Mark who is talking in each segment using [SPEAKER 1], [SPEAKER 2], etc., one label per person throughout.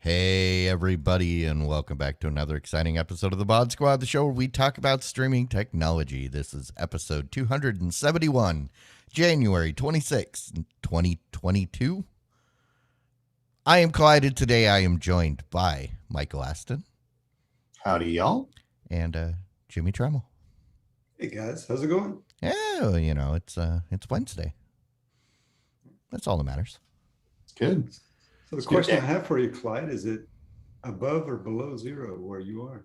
[SPEAKER 1] Hey, everybody, and welcome back to another exciting episode of the Bod Squad, the show where we talk about streaming technology. This is episode 271, January 26, 2022. I am collided today. I am joined by Michael Aston.
[SPEAKER 2] Howdy, y'all.
[SPEAKER 1] And Jimmy Tremmel.
[SPEAKER 3] Hey, guys. How's it going?
[SPEAKER 1] Yeah, you know, it's Wednesday. That's all that matters.
[SPEAKER 2] It's good.
[SPEAKER 3] So the question I have for you, Clyde, is it above or below zero where you are?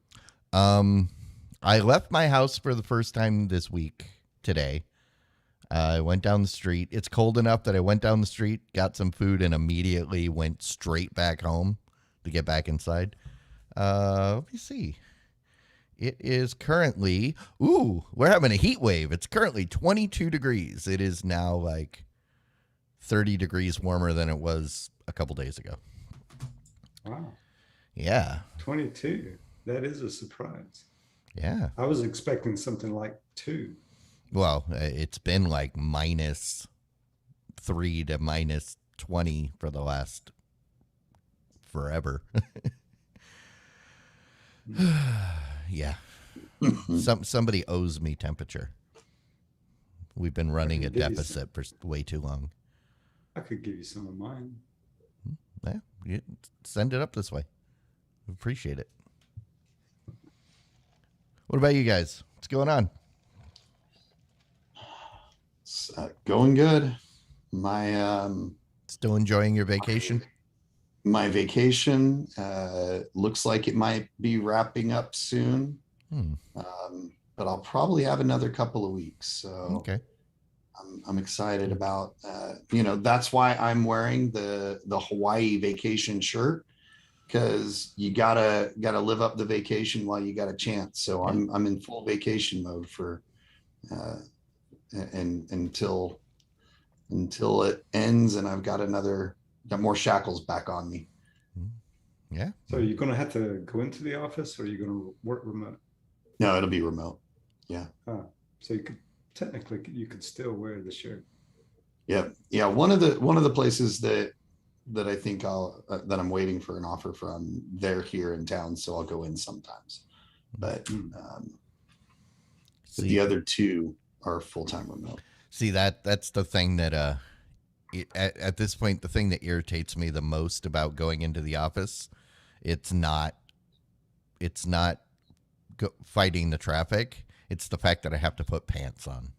[SPEAKER 1] I left my house for the first time this week today. I went down the street. It's cold enough that I went down the street, got some food, and immediately went straight back home to get back inside. Let me see. It is currently, we're having a heat wave. It's currently 22 degrees. It is now like 30 degrees warmer than it was a couple days ago.
[SPEAKER 3] Wow.
[SPEAKER 1] Yeah.
[SPEAKER 3] 22. That is a surprise.
[SPEAKER 1] Yeah.
[SPEAKER 3] I was expecting something like 2.
[SPEAKER 1] Well, it's been like -3 to -20 for the last forever. Yeah. Somebody owes me temperature. We've been running a deficit for way too long.
[SPEAKER 3] I could give you some of mine.
[SPEAKER 1] Yeah, send it up this way. Appreciate it. What about you guys? What's going on?
[SPEAKER 2] It's going good. My
[SPEAKER 1] still enjoying your vacation?
[SPEAKER 2] My vacation looks like it might be wrapping up soon. But I'll probably have another couple of weeks. So
[SPEAKER 1] okay.
[SPEAKER 2] I'm excited about, that's why I'm wearing the Hawaii vacation shirt, because you gotta live up the vacation while you got a chance. So I'm in full vacation mode for, and until it ends and I've got more shackles back on me.
[SPEAKER 1] Yeah.
[SPEAKER 3] So you're going to have to go into the office, or are you going to work remote?
[SPEAKER 2] No, it'll be remote. Yeah.
[SPEAKER 3] So you could still wear the shirt.
[SPEAKER 2] Yeah. One of the places that I think that I'm waiting for an offer from, they're here in town, so I'll go in sometimes. But the other two are full-time remote.
[SPEAKER 1] See, that's the thing that at this point, the thing that irritates me the most about going into the office, it's not fighting the traffic. It's the fact that I have to put pants on.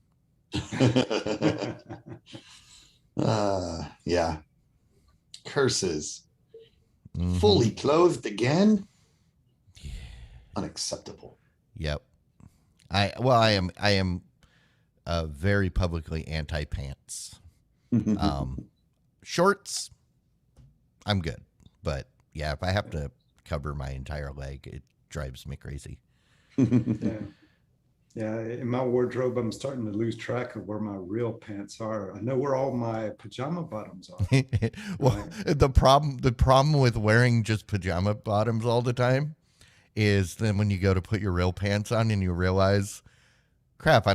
[SPEAKER 2] Yeah. Curses. Fully clothed again?
[SPEAKER 1] Yeah.
[SPEAKER 2] Unacceptable.
[SPEAKER 1] Yep. I am very publicly anti-pants. Shorts, I'm good. But yeah, if I have to cover my entire leg, it drives me crazy.
[SPEAKER 3] Yeah, in my wardrobe, I'm starting to lose track of where my real pants are. I know where all my pajama bottoms are.
[SPEAKER 1] Well, right? The problem with wearing just pajama bottoms all the time is then when you go to put your real pants on and you realize, crap, they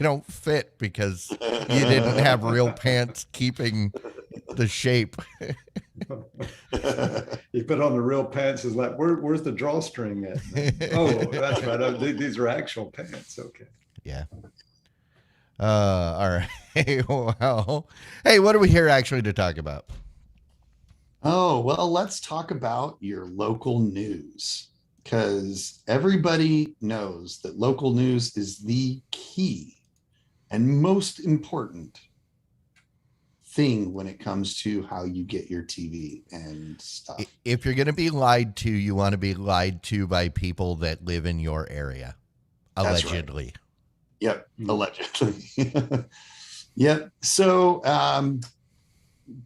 [SPEAKER 1] don't fit because you didn't have real pants keeping the shape.
[SPEAKER 3] You put on the real pants, is like, where's the drawstring at? Oh, that's right. Oh, these are actual pants. Okay.
[SPEAKER 1] Yeah. All right. Well, hey, what are we here actually to talk about?
[SPEAKER 2] Oh, well, let's talk about your local news, because everybody knows that local news is the key and most important thing when it comes to how you get your TV and stuff.
[SPEAKER 1] If you're going to be lied to, you want to be lied to by people that live in your area, allegedly.
[SPEAKER 2] Right. Yep, allegedly. Yep. So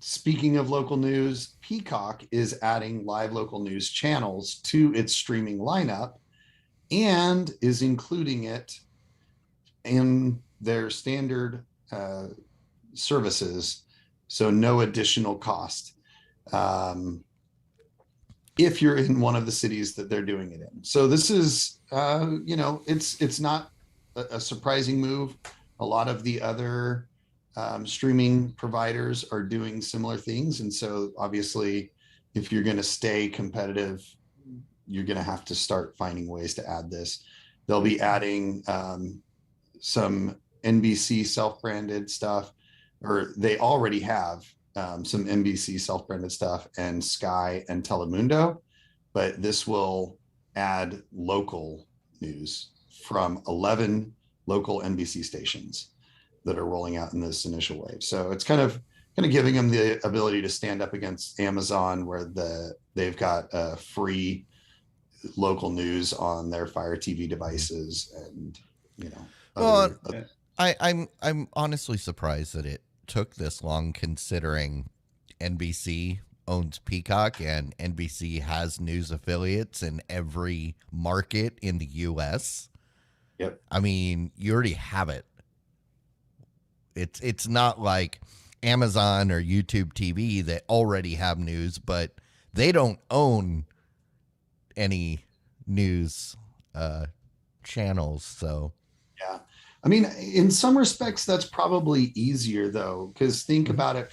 [SPEAKER 2] speaking of local news, Peacock is adding live local news channels to its streaming lineup and is including it in their standard services. So no additional cost. If you're in one of the cities that they're doing it in. So this is, it's not a surprising move. A lot of the other streaming providers are doing similar things. And so obviously, if you're going to stay competitive, you're going to have to start finding ways to add this. They'll be adding some NBC self-branded stuff, or they already have some NBC self-branded stuff and Sky and Telemundo, but this will add local news from 11 local NBC stations that are rolling out in this initial wave. So it's kind of giving them the ability to stand up against Amazon, where they've got free local news on their Fire TV devices, and
[SPEAKER 1] I'm honestly surprised that it took this long, considering NBC owns Peacock and NBC has news affiliates in every market in the US.
[SPEAKER 2] Yep.
[SPEAKER 1] I mean, you already have it. It's not like Amazon or YouTube TV that already have news, but they don't own any news channels. So
[SPEAKER 2] yeah, I mean, in some respects, that's probably easier though, because think about it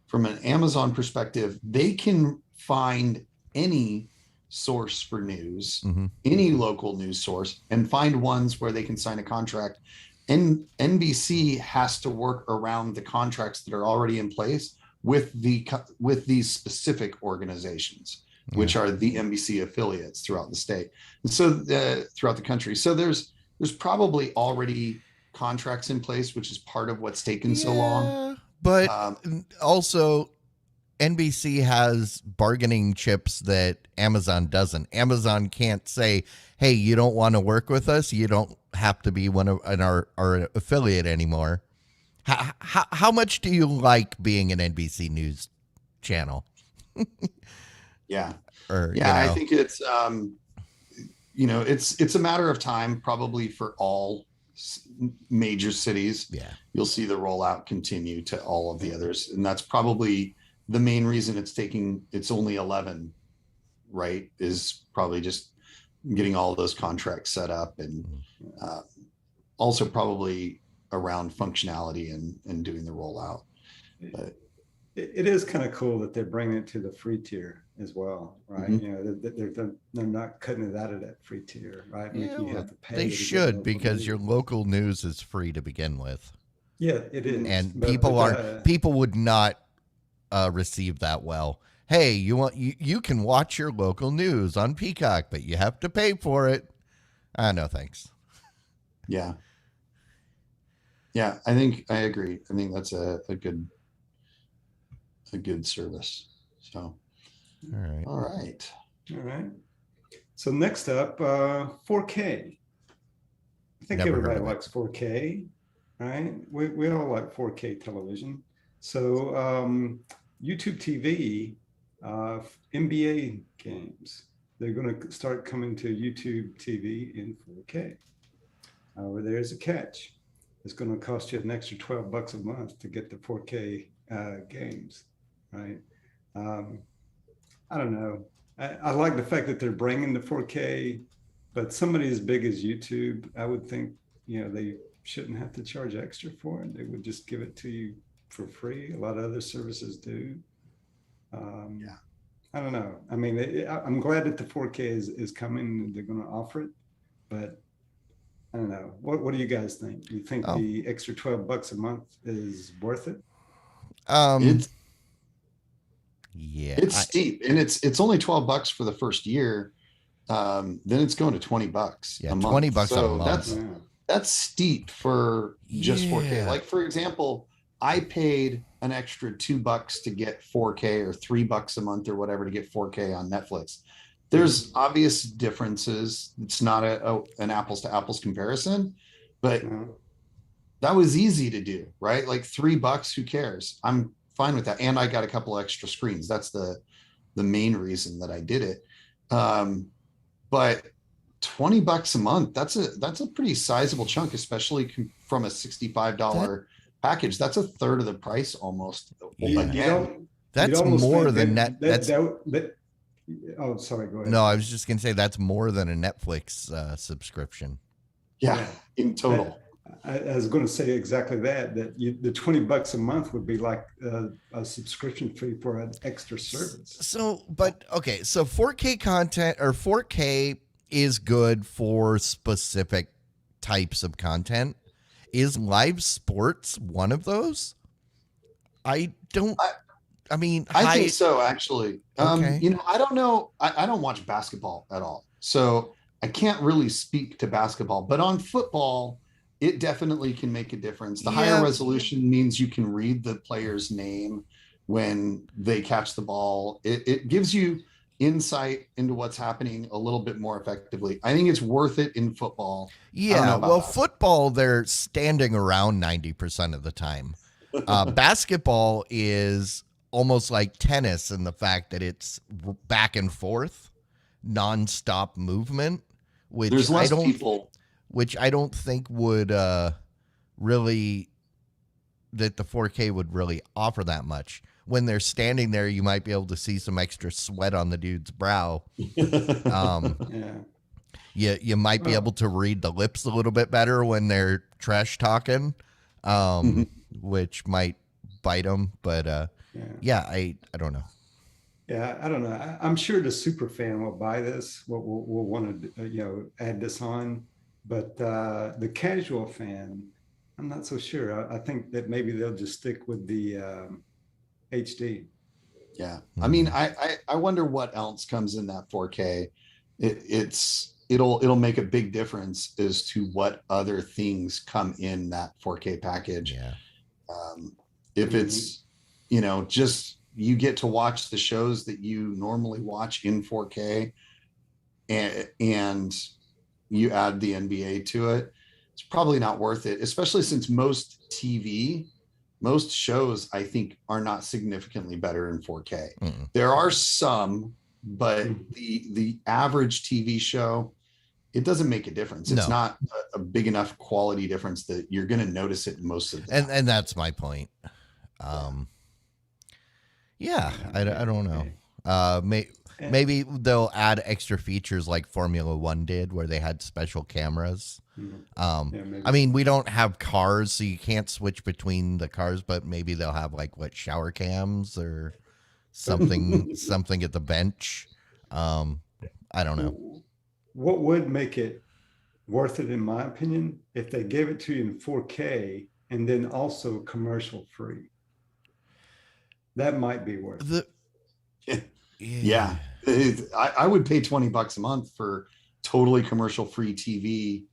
[SPEAKER 2] from an Amazon perspective. They can find any source for news, any local news source, and find ones where they can sign a contract. And NBC has to work around the contracts that are already in place with these specific organizations, which are the NBC affiliates throughout the state, and so throughout the country. So there's probably already contracts in place, which is part of what's taken so long.
[SPEAKER 1] But also, NBC has bargaining chips that Amazon doesn't. Amazon can't say, "Hey, you don't want to work with us? You don't have to be one of our affiliate anymore." How much do you like being an NBC News channel?
[SPEAKER 2] Yeah.
[SPEAKER 1] I
[SPEAKER 2] think it's it's a matter of time, probably, for all major cities.
[SPEAKER 1] Yeah,
[SPEAKER 2] you'll see the rollout continue to all of the others, and that's probably the main reason it's only 11, right? Is probably just getting all of those contracts set up, and also probably around functionality and doing the rollout. But
[SPEAKER 3] it is kind of cool that they're bringing it to the free tier as well, right? They're not cutting it out of that free tier, right?
[SPEAKER 1] You have to pay. They should, because your local news is free to begin with.
[SPEAKER 3] Yeah, it is.
[SPEAKER 1] And people would not receive that well. Hey, you can watch your local news on Peacock, but you have to pay for it. No, thanks.
[SPEAKER 2] Yeah, I think I agree. I think that's a good service. So, all right.
[SPEAKER 3] So next up, 4K. I think everybody likes 4K, right? We all like 4K television. So YouTube TV, NBA games, they're going to start coming to YouTube TV in 4K. However, there's a catch. It's going to cost you an extra $12 a month to get the 4K games, right? I don't know. I like the fact that they're bringing the 4K, but somebody as big as YouTube, I would think, they shouldn't have to charge extra for it. They would just give it to you for free. A lot of other services do. I don't know. I mean, I'm glad that the 4K is coming. They're going to offer it, but I don't know. What do you guys think? Do you think the extra $12 a month is worth it?
[SPEAKER 2] It's steep, and it's only $12 for the first year. Then it's going to $20 a month.
[SPEAKER 1] $20 a month.
[SPEAKER 2] That's steep for just 4K. Like, for example, I paid an extra $2 to get 4K, or $3 a month or whatever to get 4K on Netflix. There's obvious differences. It's not an apples to apples comparison, but that was easy to do, right? Like $3, who cares? I'm fine with that. And I got a couple extra screens. That's the main reason that I did it. But $20 a month, that's a pretty sizable chunk, especially from a $65 package. That's a third of the price almost.
[SPEAKER 1] Yeah. That's more than
[SPEAKER 3] oh, sorry, go ahead.
[SPEAKER 1] No, I was just gonna say that's more than a Netflix subscription.
[SPEAKER 2] Yeah, in total.
[SPEAKER 3] I was going to say exactly that the $20 a month would be like a subscription fee for an extra service.
[SPEAKER 1] So 4K content, or 4K is good for specific types of content. Is live sports one of those? I think
[SPEAKER 2] so, actually.
[SPEAKER 1] Okay.
[SPEAKER 2] I don't know. I don't watch basketball at all, so I can't really speak to basketball. But on football, it definitely can make a difference. The higher resolution means you can read the player's name when they catch the ball. It gives you insight into what's happening a little bit more effectively. I think it's worth it in football.
[SPEAKER 1] Yeah, well, football, they're standing around 90% of the time. Basketball is almost like tennis in the fact that it's back and forth, nonstop movement, which
[SPEAKER 2] there's less people.
[SPEAKER 1] Which I don't think would really, that the 4K would really offer that much. When they're standing there, you might be able to see some extra sweat on the dude's brow. You might be able to read the lips a little bit better when they're trash talking, which might bite them. But I don't know.
[SPEAKER 3] Yeah, I don't know. I'm sure the super fan will buy this. Will want to add this on. But the casual fan, I'm not so sure. I think that maybe they'll just stick with the HD.
[SPEAKER 2] Yeah. I mean, I wonder what else comes in that 4K. It'll make a big difference as to what other things come in that 4K package.
[SPEAKER 1] Yeah.
[SPEAKER 2] If it's, just you get to watch the shows that you normally watch in 4K and you add the NBA to it, it's probably not worth it, especially since most shows, I think, are not significantly better in 4K. There are some, but the average TV show, it doesn't make a difference. It's not a big enough quality difference that you're going to notice it most of the time.
[SPEAKER 1] And that's my point. I don't know. Maybe they'll add extra features like Formula One did, where they had special cameras. I mean, we don't have cars, so you can't switch between the cars, but maybe they'll have shower cams or something, something at the bench. I don't know.
[SPEAKER 3] What would make it worth it, in my opinion, if they gave it to you in 4K and then also commercial free? That might be worth it.
[SPEAKER 2] Yeah. I would pay $20 a month for totally commercial free TV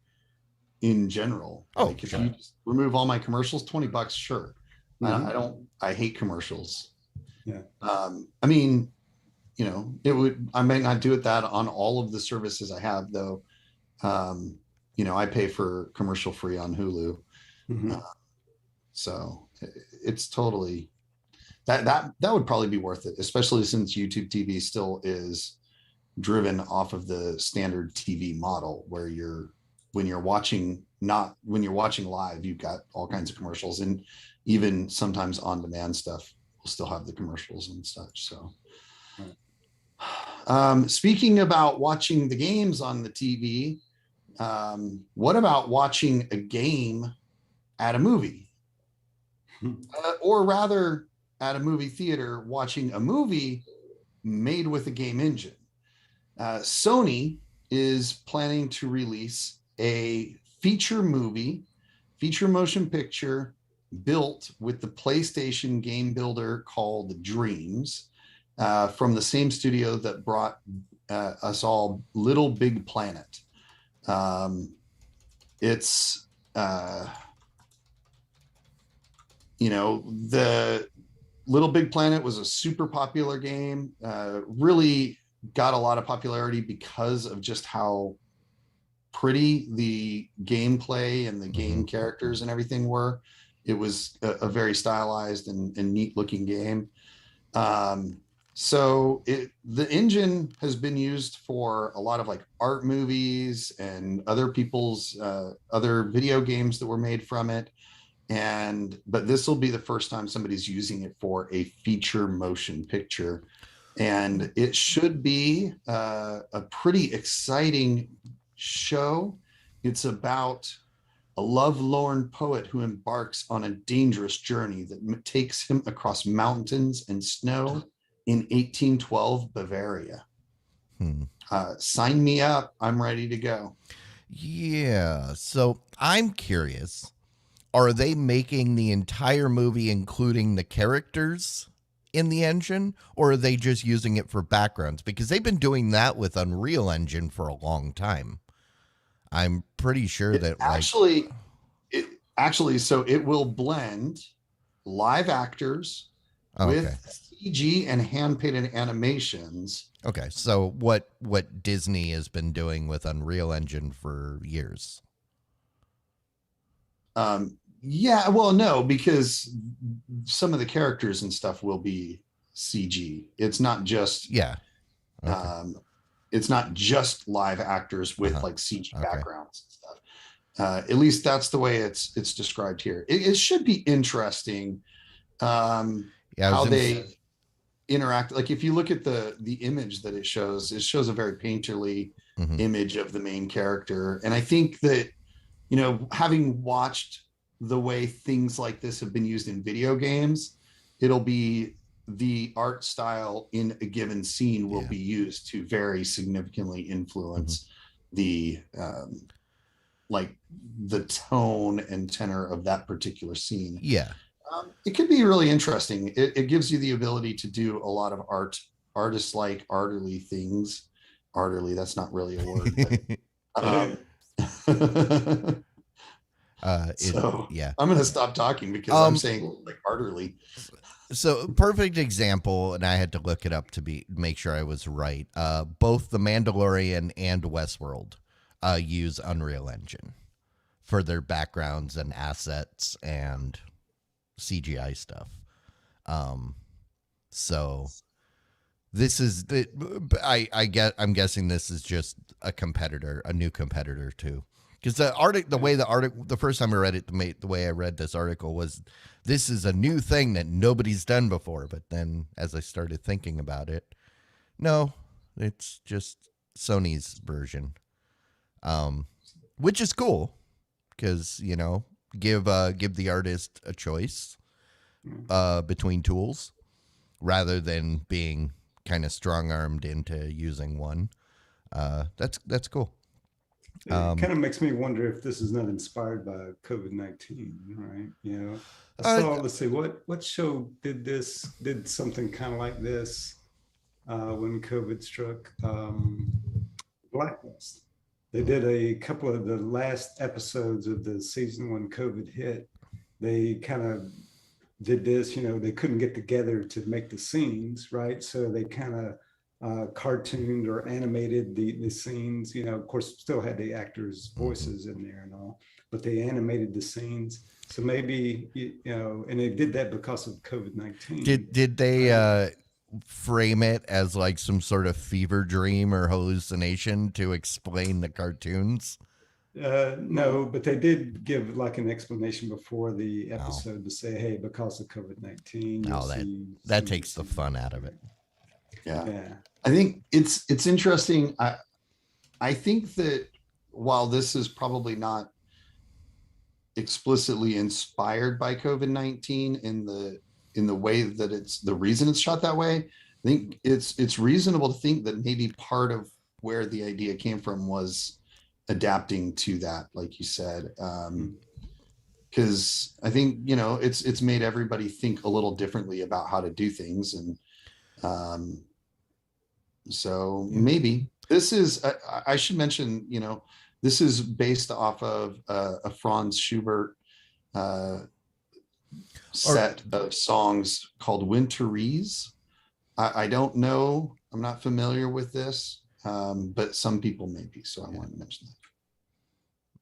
[SPEAKER 2] in general. If you just remove all my commercials, $20, sure. I hate commercials.
[SPEAKER 3] Yeah.
[SPEAKER 2] I mean, I may not do that on all of the services I have, though. I pay for commercial free on Hulu. So it's totally that would probably be worth it, especially since YouTube TV still is driven off of the standard TV model, where when you're watching live, you've got all kinds of commercials, and even sometimes on-demand stuff will still have the commercials and such. So speaking about watching the games on the TV, what about watching a game at a movie? Or rather, at a movie theater, watching a movie made with a game engine. Sony is planning to release a feature motion picture built with the PlayStation game builder called Dreams, from the same studio that brought us all Little Big Planet. It's the Little Big Planet was a super popular game, really got a lot of popularity because of just how pretty the gameplay and the game characters and everything were. it was a very stylized and neat looking game. So the engine has been used for a lot of like art movies and other people's other video games that were made from it. But this will be the first time somebody's using it for a feature motion picture. And it should be a pretty exciting show. It's about a lovelorn poet who embarks on a dangerous journey that takes him across mountains and snow in 1812 Bavaria. Sign me up. I'm ready to go.
[SPEAKER 1] Yeah. So I'm curious. Are they making the entire movie, including the characters in the engine, or are they just using it for backgrounds? Because they've been doing that with Unreal Engine for a long time. I'm pretty sure that
[SPEAKER 2] actually, so it will blend live actors with CG and hand-painted animations.
[SPEAKER 1] Okay, so what Disney has been doing with Unreal Engine for years.
[SPEAKER 2] Yeah, well, no, because some of the characters and stuff will be CG. It's not just it's not just live actors with like CG backgrounds and stuff. At least that's the way it's described here. It should be interesting how they interact. Like if you look at the image that it shows a very painterly image of the main character. And I think that, you know, having watched the way things like this have been used in video games, it'll be the art style in a given scene will be used to very significantly influence the like the tone and tenor of that particular scene. It could be really interesting. It gives you the ability to do a lot of artist-like arterly things. Arterly, that's not really a word, but I'm going to stop talking because I'm saying like arterly.
[SPEAKER 1] So perfect example, and I had to look it up to make sure I was right. Both The Mandalorian and Westworld use Unreal Engine for their backgrounds and assets and CGI stuff. So this is I'm guessing this is just a new competitor too. Because the first time I read it, the way I read this article was, this is a new thing that nobody's done before. But then as I started thinking about it, no, it's just Sony's version, which is cool because, you know, give the artist a choice between tools rather than being kind of strong-armed into using one. That's cool.
[SPEAKER 3] It kind of makes me wonder if this is not inspired by COVID-19, right? You know, I saw, let's see, what show did something kind of like this when COVID struck? Blacklist. They did a couple of the last episodes of the season when COVID hit. They kind of did this, you know, they couldn't get together to make the scenes, right? So they kind of cartooned or animated the scenes, you know, of course, still had the actors' voices in there and all, but they animated the scenes. So maybe, you know, and they did that because of COVID-19.
[SPEAKER 1] Did they frame it as like some sort of fever dream or hallucination to explain the cartoons?
[SPEAKER 3] No, but they did give like an explanation before the episode to say, hey, because of COVID-19.
[SPEAKER 1] That takes the fun out of it.
[SPEAKER 2] Yeah. I think it's interesting. I think that while this is probably not explicitly inspired by COVID-19 in the way that it's the reason it's shot that way, I think it's reasonable to think that maybe part of where the idea came from was adapting to that, like you said, because I think, you know, it's made everybody think a little differently about how to do things, and so maybe this is, I should mention, you know, this is based off of a Franz Schubert set of songs called Winterreise. I don't know, I'm not familiar with this, but some people may be, so I wanted to mention that.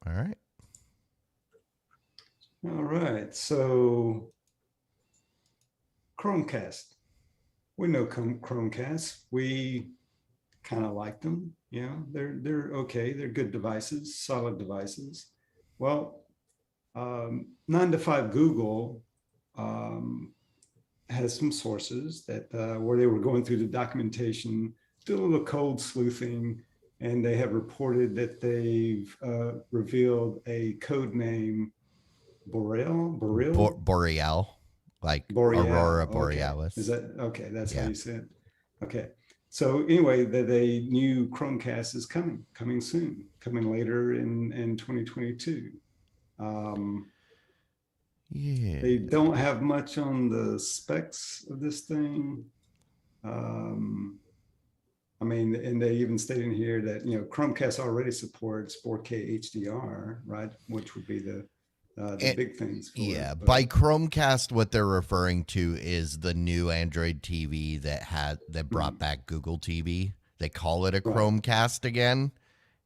[SPEAKER 1] All right.
[SPEAKER 3] All right. So Chromecast. We know Chromecast. We kind of like them. Yeah, they're okay. They're good devices, solid devices. Well, 9to5 Google um, has some sources that where they were going through the documentation, do a little code sleuthing, and they have reported that they've revealed a code name
[SPEAKER 1] Boreal, like
[SPEAKER 3] Boreal.
[SPEAKER 1] Aurora
[SPEAKER 3] Okay. Is
[SPEAKER 1] Borealis.
[SPEAKER 3] that okay? That's how
[SPEAKER 1] Yeah.
[SPEAKER 3] you said it. Okay. So anyway, that a new Chromecast is coming soon, coming later in 2022. Um,
[SPEAKER 1] Yeah.
[SPEAKER 3] they don't have much on the specs of this thing. Um, I mean, and they even state in here that, Chromecast already supports 4K HDR, right? Which would be the
[SPEAKER 1] And,
[SPEAKER 3] big things for
[SPEAKER 1] yeah,
[SPEAKER 3] it.
[SPEAKER 1] by Chromecast, what they're referring to is the new Android TV that brought back Google TV. They call it a
[SPEAKER 3] Right.
[SPEAKER 1] Chromecast again,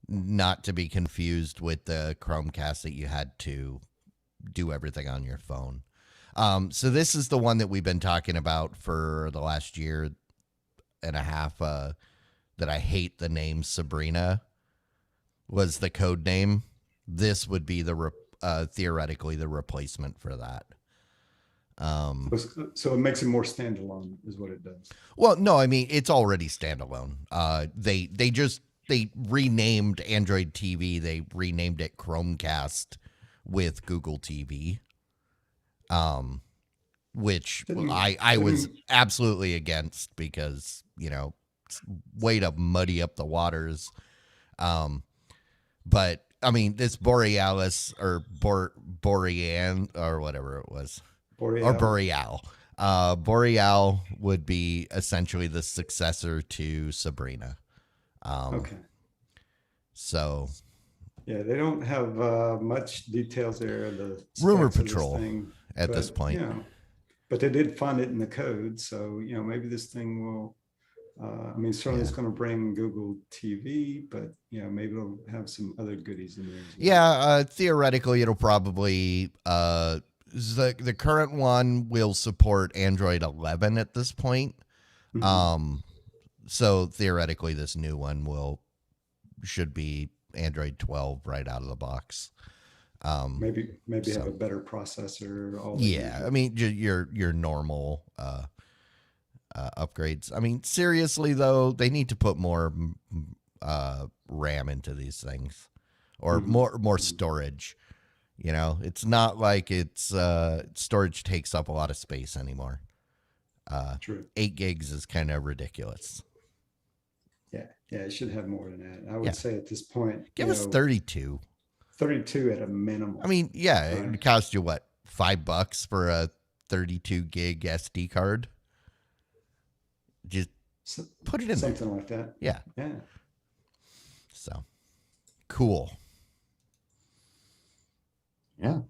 [SPEAKER 1] not to be confused with the Chromecast that you had to do everything on your phone. So this is the one that we've been talking about for the last year and a half. That I hate the name Sabrina was the code name. This would be theoretically the replacement for that.
[SPEAKER 3] So it makes it more standalone, is what it does.
[SPEAKER 1] Well, no, I mean it's already standalone. They renamed Android TV. They renamed it Chromecast with Google TV. Which I was absolutely against because, it's way to muddy up the waters. But I mean, this Borealis or Borean or whatever it was,
[SPEAKER 3] Boreal.
[SPEAKER 1] or Boreal. Boreal would be essentially the successor to Sabrina.
[SPEAKER 3] Okay.
[SPEAKER 1] So.
[SPEAKER 3] Yeah, they don't have much details there. The
[SPEAKER 1] Rumor
[SPEAKER 3] specs of
[SPEAKER 1] patrol
[SPEAKER 3] thing,
[SPEAKER 1] at this point.
[SPEAKER 3] But they did fund it in the code, so maybe this thing will. I mean, certainly it's going to bring Google TV, but maybe it'll have some other goodies in there as well.
[SPEAKER 1] Yeah, theoretically, it'll probably the current one will support Android 11 at this point.
[SPEAKER 3] Mhm.
[SPEAKER 1] So theoretically, this new one should be Android 12 right out of the box.
[SPEAKER 3] Maybe have a better processor.
[SPEAKER 1] I mean, your normal upgrades. I mean, seriously though, they need to put more RAM into these things, or more storage. It's not like it's storage takes up a lot of space anymore.
[SPEAKER 3] True.
[SPEAKER 1] 8 gigs is kind of ridiculous.
[SPEAKER 3] Yeah, it should have more than that. I would say at this point,
[SPEAKER 1] give us 32.
[SPEAKER 3] 32 at a minimum.
[SPEAKER 1] I mean, yeah, it would cost you what, $5 for a 32 gig SD card? Just put it in
[SPEAKER 3] something
[SPEAKER 1] there.
[SPEAKER 3] Like that.
[SPEAKER 1] Yeah. So cool.
[SPEAKER 2] Yeah.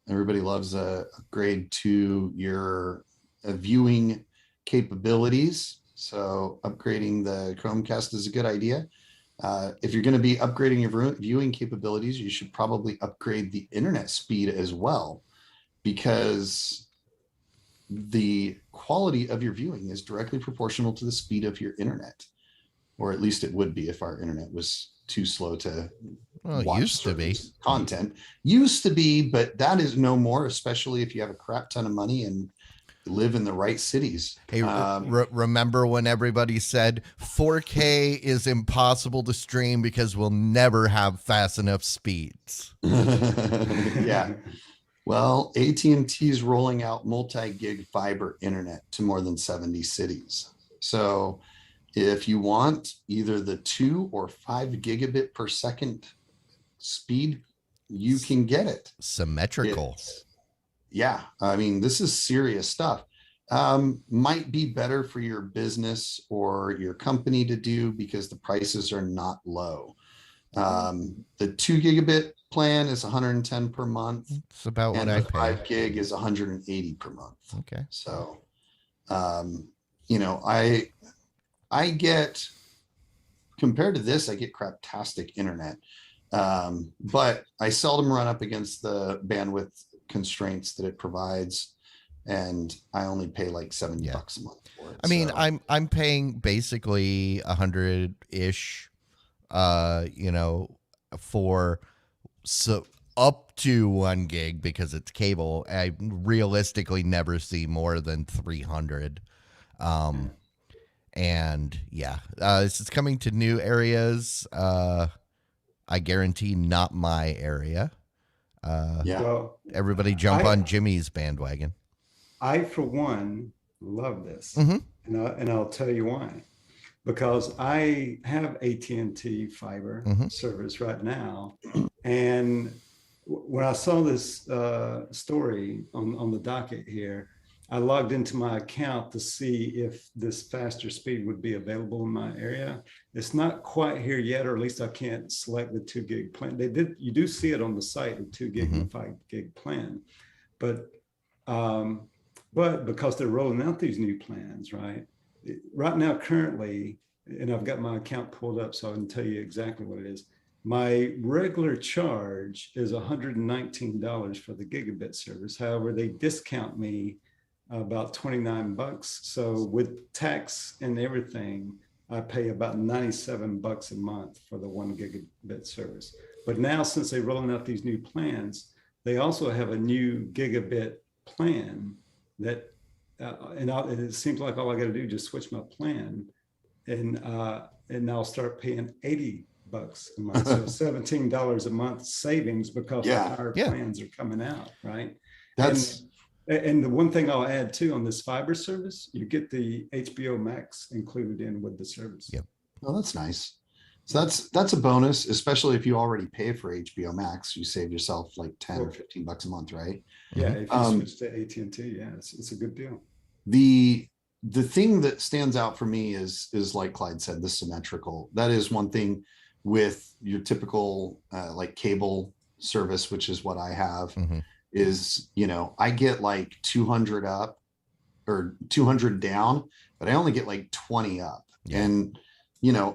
[SPEAKER 2] Everybody loves a upgrade to your viewing capabilities. So upgrading the Chromecast is a good idea. If you're going to be upgrading your viewing capabilities, you should probably upgrade the internet speed as well, because the quality of your viewing is directly proportional to the speed of your internet, or at least it would be if our internet was too slow to watch
[SPEAKER 1] used to be
[SPEAKER 2] content. Used to be, but that is no more, especially if you have a crap ton of money and live in the right cities.
[SPEAKER 1] Hey, remember when everybody said 4K is impossible to stream because we'll never have fast enough speeds?
[SPEAKER 2] Yeah. Well, AT&T is rolling out multi-gig fiber internet to more than 70 cities. So if you want either the 2 or 5 gigabit per second speed, you can get it.
[SPEAKER 1] Symmetrical.
[SPEAKER 2] Yeah, I mean, this is serious stuff. Might be better for your business or your company to do because the prices are not low. The 2 gigabit plan is 110 per month.
[SPEAKER 1] It's about what I pay.
[SPEAKER 2] 5 gig is 180 per month.
[SPEAKER 1] Okay.
[SPEAKER 2] So, I get, compared to this, I get craptastic internet. But I seldom run up against the bandwidth constraints that it provides, and I only pay like $70 a month for it.
[SPEAKER 1] I mean, I'm paying basically 100-ish, for up to 1 gig because it's cable. I realistically never see more than 300. And this is coming to new areas. I guarantee not my area.
[SPEAKER 3] Well,
[SPEAKER 1] everybody jump on Jimmy's bandwagon.
[SPEAKER 3] I, for one, love this,
[SPEAKER 1] Mm-hmm.
[SPEAKER 3] and I'll tell you why. Because I have AT&T fiber service right now, and when I saw this story on the docket here, I logged into my account to see if this faster speed would be available in my area. It's not quite here yet, or at least I can't select the 2 gig plan. You do see it on the site, the 2 gig and 5 gig plan, but because they're rolling out these new plans, right now, currently, and I've got my account pulled up so I can tell you exactly what it is. My regular charge is $119 for the gigabit service. However, they discount me about $29. So with tax and everything, I pay about $97 a month for the 1 gigabit service. But now, since they're rolling out these new plans, they also have a new gigabit plan that, and it seems like all I got to do is just switch my plan, and I'll start paying $80 a month, so $17 a month savings because our plans are coming out, right? And the one thing I'll add too on this fiber service, you get the HBO Max included in with the service.
[SPEAKER 1] Yep.
[SPEAKER 2] Oh, that's nice. So that's a bonus, especially if you already pay for HBO Max. You save yourself like $10 or $15 a month, right?
[SPEAKER 3] Yeah, if you switch to AT&T, it's a good deal.
[SPEAKER 2] The thing that stands out for me is like Clyde said, the symmetrical. That is one thing with your typical like cable service, which is what I have, is, I get like 200 up or 200 down, but I only get like 20 up. And,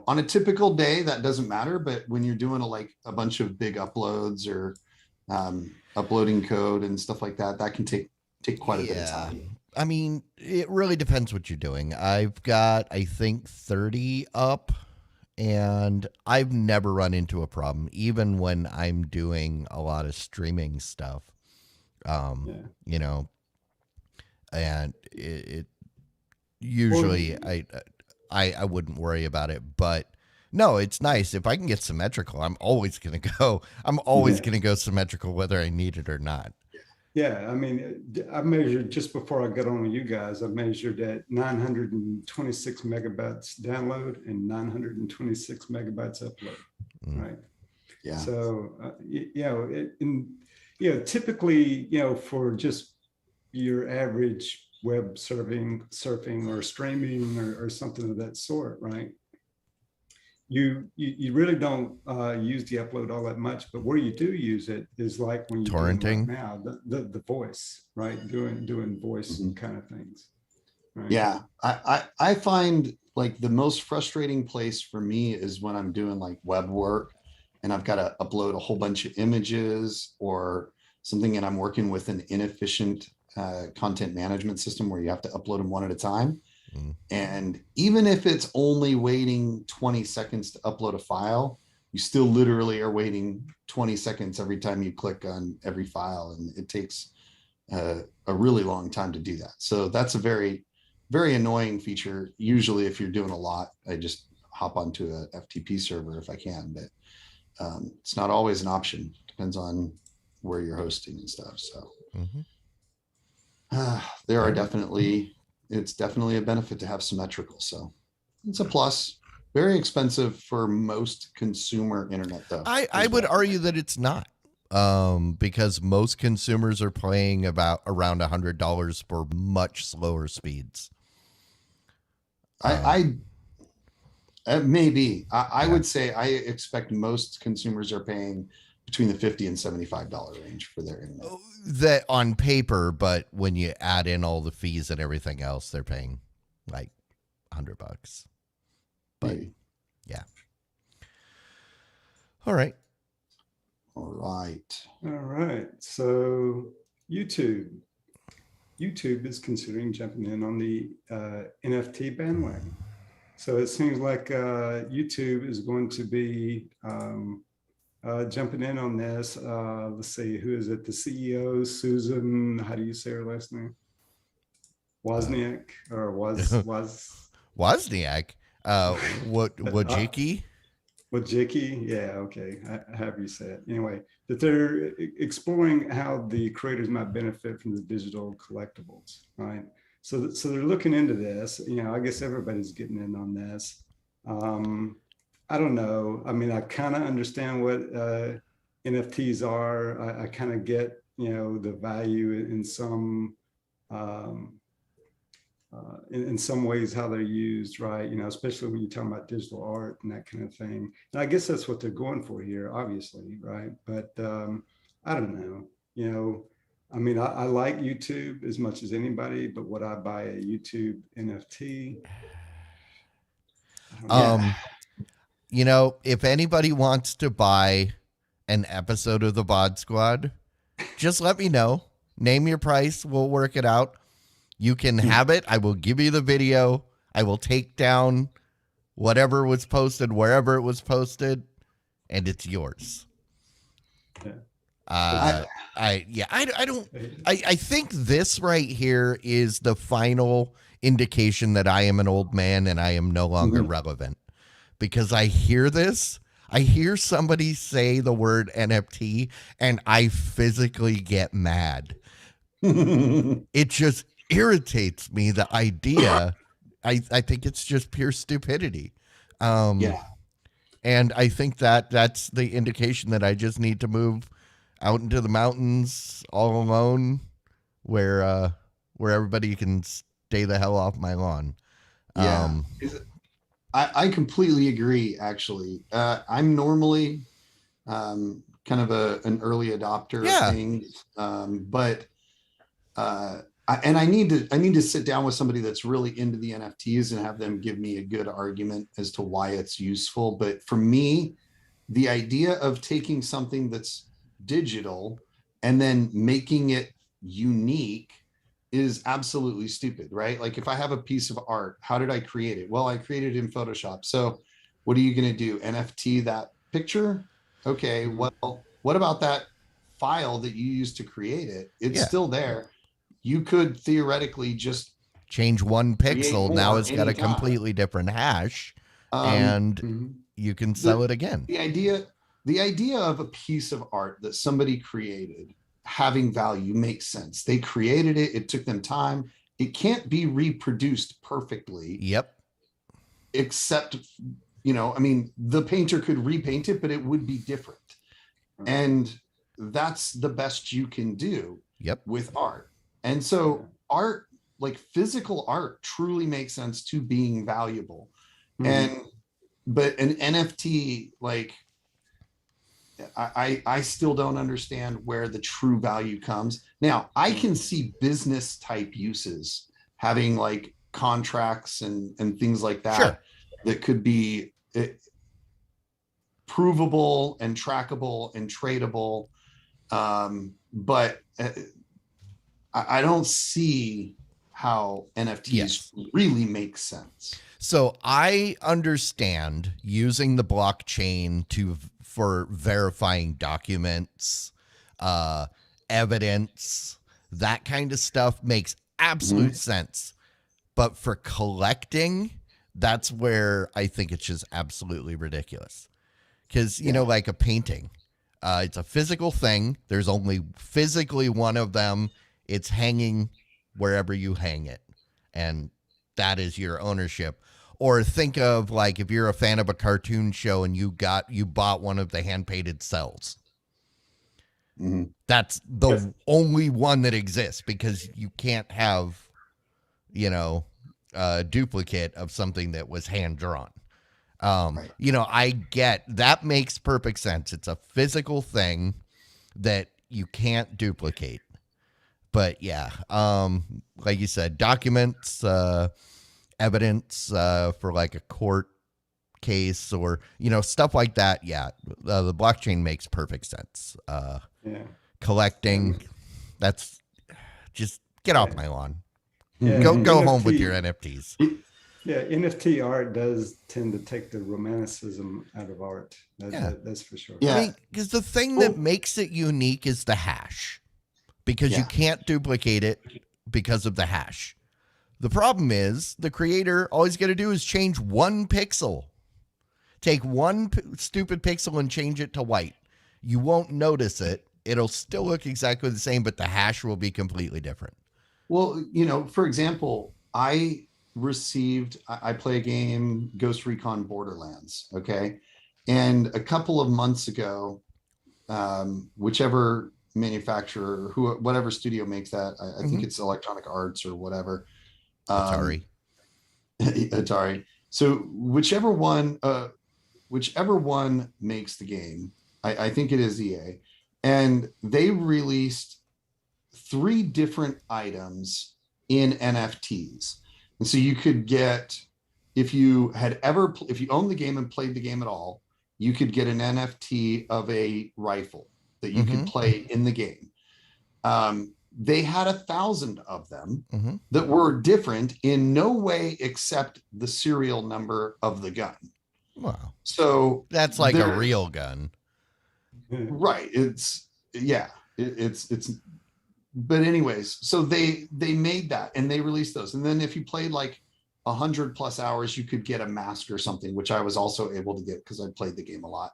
[SPEAKER 2] on a typical day, that doesn't matter. But when you're doing a bunch of big uploads or uploading code and stuff like that, that can take quite a bit of time.
[SPEAKER 1] I mean, it really depends what you're doing. I've got, I think, 30 up, and I've never run into a problem, even when I'm doing a lot of streaming stuff. And it usually I wouldn't worry about it, but no, it's nice. If I can get symmetrical, I'm always going to go. I'm always going to go symmetrical, whether I need it or not.
[SPEAKER 3] Yeah, I mean, I measured just before I got on with you guys, I measured at 926 megabytes download and 926 megabytes upload, right?
[SPEAKER 2] Yeah.
[SPEAKER 3] So, typically, for just your average web surfing or streaming or something of that sort, right? You really don't use the upload all that much, but where you do use it is like when you're
[SPEAKER 1] torrenting
[SPEAKER 3] right now, the voice, right? Doing voice kind of things. Right?
[SPEAKER 2] Yeah, I find like the most frustrating place for me is when I'm doing like web work and I've got to upload a whole bunch of images or something, and I'm working with an inefficient content management system where you have to upload them one at a time. And even if it's only waiting 20 seconds to upload a file, you still literally are waiting 20 seconds every time you click on every file. And it takes a really long time to do that. So that's a very, very annoying feature. Usually if you're doing a lot, I just hop onto a FTP server if I can, but it's not always an option. Depends on where you're hosting and stuff. So there are it's definitely a benefit to have symmetrical. So it's a plus. Very expensive for most consumer internet though.
[SPEAKER 1] I would argue that it's not, because most consumers are paying about around $100 for much slower speeds.
[SPEAKER 2] Maybe I would say I expect most consumers are paying between the $50 and $75 range for their internet.
[SPEAKER 1] That on paper, but when you add in all the fees and everything else, they're paying like $100. But
[SPEAKER 2] Maybe.
[SPEAKER 1] yeah. All right.
[SPEAKER 2] All right.
[SPEAKER 3] All right. So YouTube is considering jumping in on the NFT bandwagon. So it seems like YouTube is going to be jumping in on this. Let's see, who is it? The CEO, Susan, how do you say her last name? Wozniak or was
[SPEAKER 1] Wozniak. Wojcicki?
[SPEAKER 3] Wojcicki, yeah, okay. However you say it. Anyway, that they're exploring how the creators might benefit from the digital collectibles, right? So they're looking into this. I guess everybody's getting in on this. I don't know. I mean, I kind of understand what NFTs are. I kind of get, the value in some in some ways how they're used, right? Especially when you're talking about digital art and that kind of thing. And I guess that's what they're going for here, obviously, right? But I don't know. I mean, I like YouTube as much as anybody, but would I buy a YouTube NFT?
[SPEAKER 1] If anybody wants to buy an episode of the Bod Squad, just let me know. Name your price. We'll work it out. You can have it. I will give you the video. I will take down whatever was posted, wherever it was posted, and it's yours. I think this right here is the final indication that I am an old man and I am no longer relevant, because I hear this. I hear somebody say the word NFT and I physically get mad. It just irritates me, the idea. I think it's just pure stupidity. And I think that's the indication that I just need to move out into the mountains all alone, where everybody can stay the hell off my lawn.
[SPEAKER 2] I completely agree, actually. I'm normally kind of an early adopter of things, but I need to sit down with somebody that's really into the NFTs and have them give me a good argument as to why it's useful. But for me, the idea of taking something that's digital and then making it unique is absolutely stupid, right? Like if I have a piece of art, how did I create it? Well, I created it in Photoshop. So what are you going to do? NFT that picture? Okay, well, what about that file that you used to create it? It's still there. You could theoretically just
[SPEAKER 1] change one pixel. Now it's got a completely different hash, and you can sell it again.
[SPEAKER 2] The idea of a piece of art that somebody created having value makes sense. They created it. It took them time. It can't be reproduced perfectly.
[SPEAKER 1] Yep.
[SPEAKER 2] Except, the painter could repaint it, but it would be different. And that's the best you can do with art. And so art, like physical art, truly makes sense to being valuable. But an NFT, like, I still don't understand where the true value comes. Now, I can see business type uses, having like contracts and things like that, that could be provable and trackable and tradable. But I don't see how NFTs really make sense.
[SPEAKER 1] So I understand using the blockchain for verifying documents, evidence, that kind of stuff makes absolute sense. But for collecting, that's where I think it's just absolutely ridiculous. Because, like a painting, it's a physical thing. There's only physically one of them. It's hanging wherever you hang it. And that is your ownership. Or think of like if you're a fan of a cartoon show and you bought one of the hand-painted cells. That's the only one that exists, because you can't have, a duplicate of something that was hand-drawn. I get that makes perfect sense. It's a physical thing that you can't duplicate. But like you said, documents, evidence for like a court case or, stuff like that. Yeah. The blockchain makes perfect sense.
[SPEAKER 3] Yeah.
[SPEAKER 1] Collecting, that's just get off my lawn.
[SPEAKER 3] Yeah,
[SPEAKER 1] Go home with your NFTs.
[SPEAKER 3] Yeah, NFT art does tend to take the romanticism out of art. That's for sure.
[SPEAKER 2] Yeah.
[SPEAKER 1] I mean, because the thing that makes it unique is the hash, because you can't duplicate it because of the hash. The problem is the creator, all he's going to do is change one pixel. Take one stupid pixel and change it to white. You won't notice it. It'll still look exactly the same, but the hash will be completely different.
[SPEAKER 2] Well, for example, I play a game, Ghost Recon Borderlands. Okay. And a couple of months ago, whichever manufacturer, whatever studio makes that, I think it's Electronic Arts or whatever.
[SPEAKER 1] Atari.
[SPEAKER 2] Atari. So whichever one makes the game, I think it is EA, and they released 3 different items in NFTs. And so you could get, if you owned the game and played the game at all, you could get an NFT of a rifle that you could play in the game. They had 1,000 of them that were different in no way except the serial number of the gun.
[SPEAKER 1] Wow.
[SPEAKER 2] So
[SPEAKER 1] that's like a real gun.
[SPEAKER 2] Right. But anyways, so they made that and they released those. And then if you played like 100+ hours, you could get a mask or something, which I was also able to get because I played the game a lot.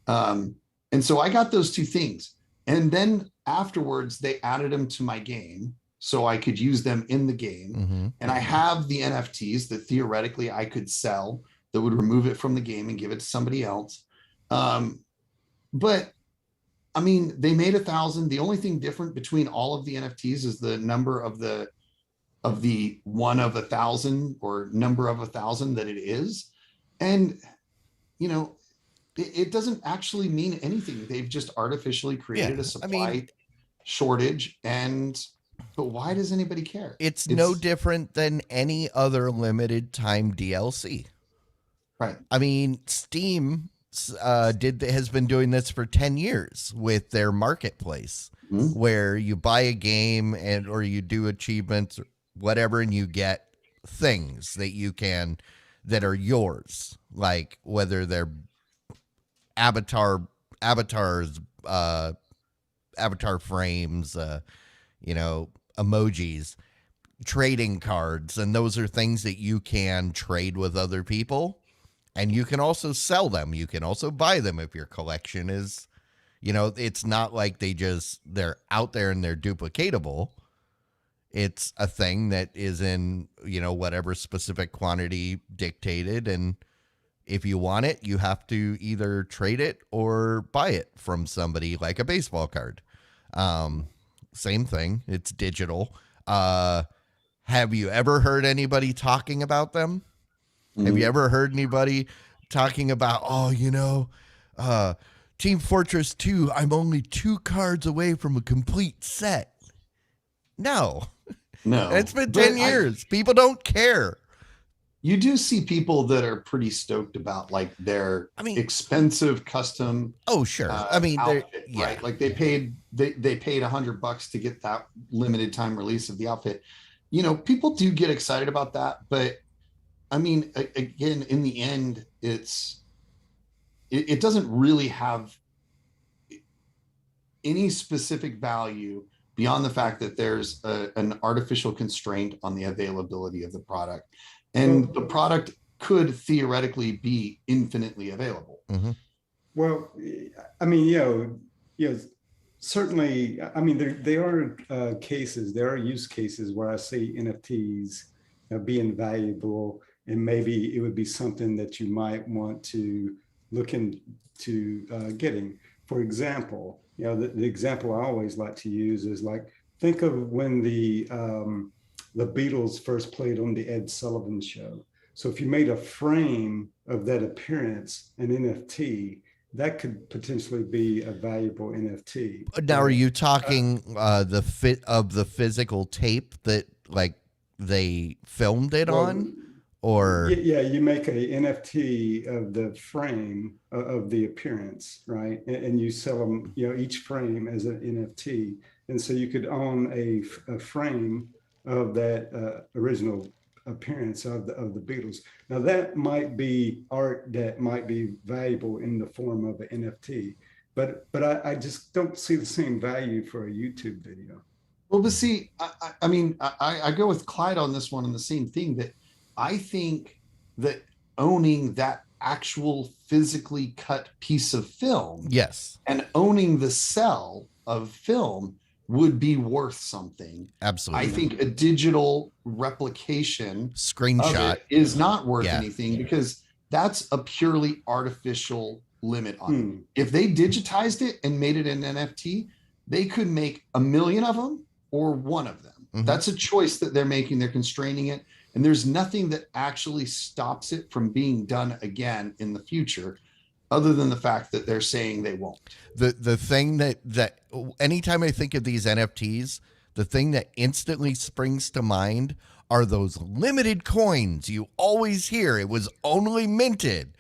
[SPEAKER 2] And so I got those 2 things. And then afterwards, they added them to my game so I could use them in the game. And I have the NFTs that theoretically I could sell that would remove it from the game and give it to somebody else. But I mean, they made 1,000. The only thing different between all of the NFTs is the number of the one of 1,000 or number of 1,000 that it is. And, it doesn't actually mean anything. They've just artificially created a supply shortage. But why does anybody care?
[SPEAKER 1] It's no different than any other limited time DLC.
[SPEAKER 2] Right.
[SPEAKER 1] I mean, Steam has been doing this for 10 years with their marketplace, where you buy a game or you do achievements or whatever, and you get things that are yours, like whether they're avatars, avatar frames, emojis, trading cards, and those are things that you can trade with other people. And you can also sell them. You can also buy them if your collection is, it's not like they're out there and they're duplicatable. It's a thing that is in, whatever specific quantity dictated. And if you want it, you have to either trade it or buy it from somebody, like a baseball card. Same thing. It's digital. Have you ever heard anybody talking about them? Have you ever heard anybody talking about, Team Fortress 2, I'm only 2 cards away from a complete set? No. It's been 10 years. People don't care.
[SPEAKER 2] You do see people that are pretty stoked about like their expensive custom.
[SPEAKER 1] Oh, sure.
[SPEAKER 2] Outfit, right? Like they paid $100 to get that limited time release of the outfit. People do get excited about that, but I mean, again, in the end, it doesn't really have any specific value beyond the fact that there's an artificial constraint on the availability of the product. And the product could theoretically be infinitely available.
[SPEAKER 3] Well, I mean, certainly, I mean, there are cases, there are use cases where I see NFTs being valuable. And maybe it would be something that you might want to look into getting. For example, the example I always like to use is like, think of when the Beatles first played on the Ed Sullivan Show. So if you made a frame of that appearance, an NFT, that could potentially be a valuable NFT.
[SPEAKER 1] Now, are you talking the fit of the physical tape that like they filmed it on? or
[SPEAKER 3] yeah, you make a NFT of the frame of the appearance, right? And you sell them, each frame as an NFT. And so you could own a frame of that original appearance of the Beatles. Now that might be art that might be valuable in the form of an NFT, but I just don't see the same value for a YouTube video.
[SPEAKER 2] Well, but see, I mean, I go with Clyde on this one on the same thing, that I think that owning that actual physically cut piece of film,
[SPEAKER 1] yes,
[SPEAKER 2] and owning the cell of film would be worth something.
[SPEAKER 1] absolutely.
[SPEAKER 2] I think a digital replication
[SPEAKER 1] Screenshot
[SPEAKER 2] is not worth anything, because that's a purely artificial limit on it. If they digitized it and made it an NFT, they could make 1 million of them or one of them. That's a choice that they're making. They're constraining it. And there's nothing that actually stops it from being done again in the future, other than the fact that they're saying they won't.
[SPEAKER 1] The thing that anytime I think of these NFTs, the thing that instantly springs to mind are those limited coins you always hear. It was only minted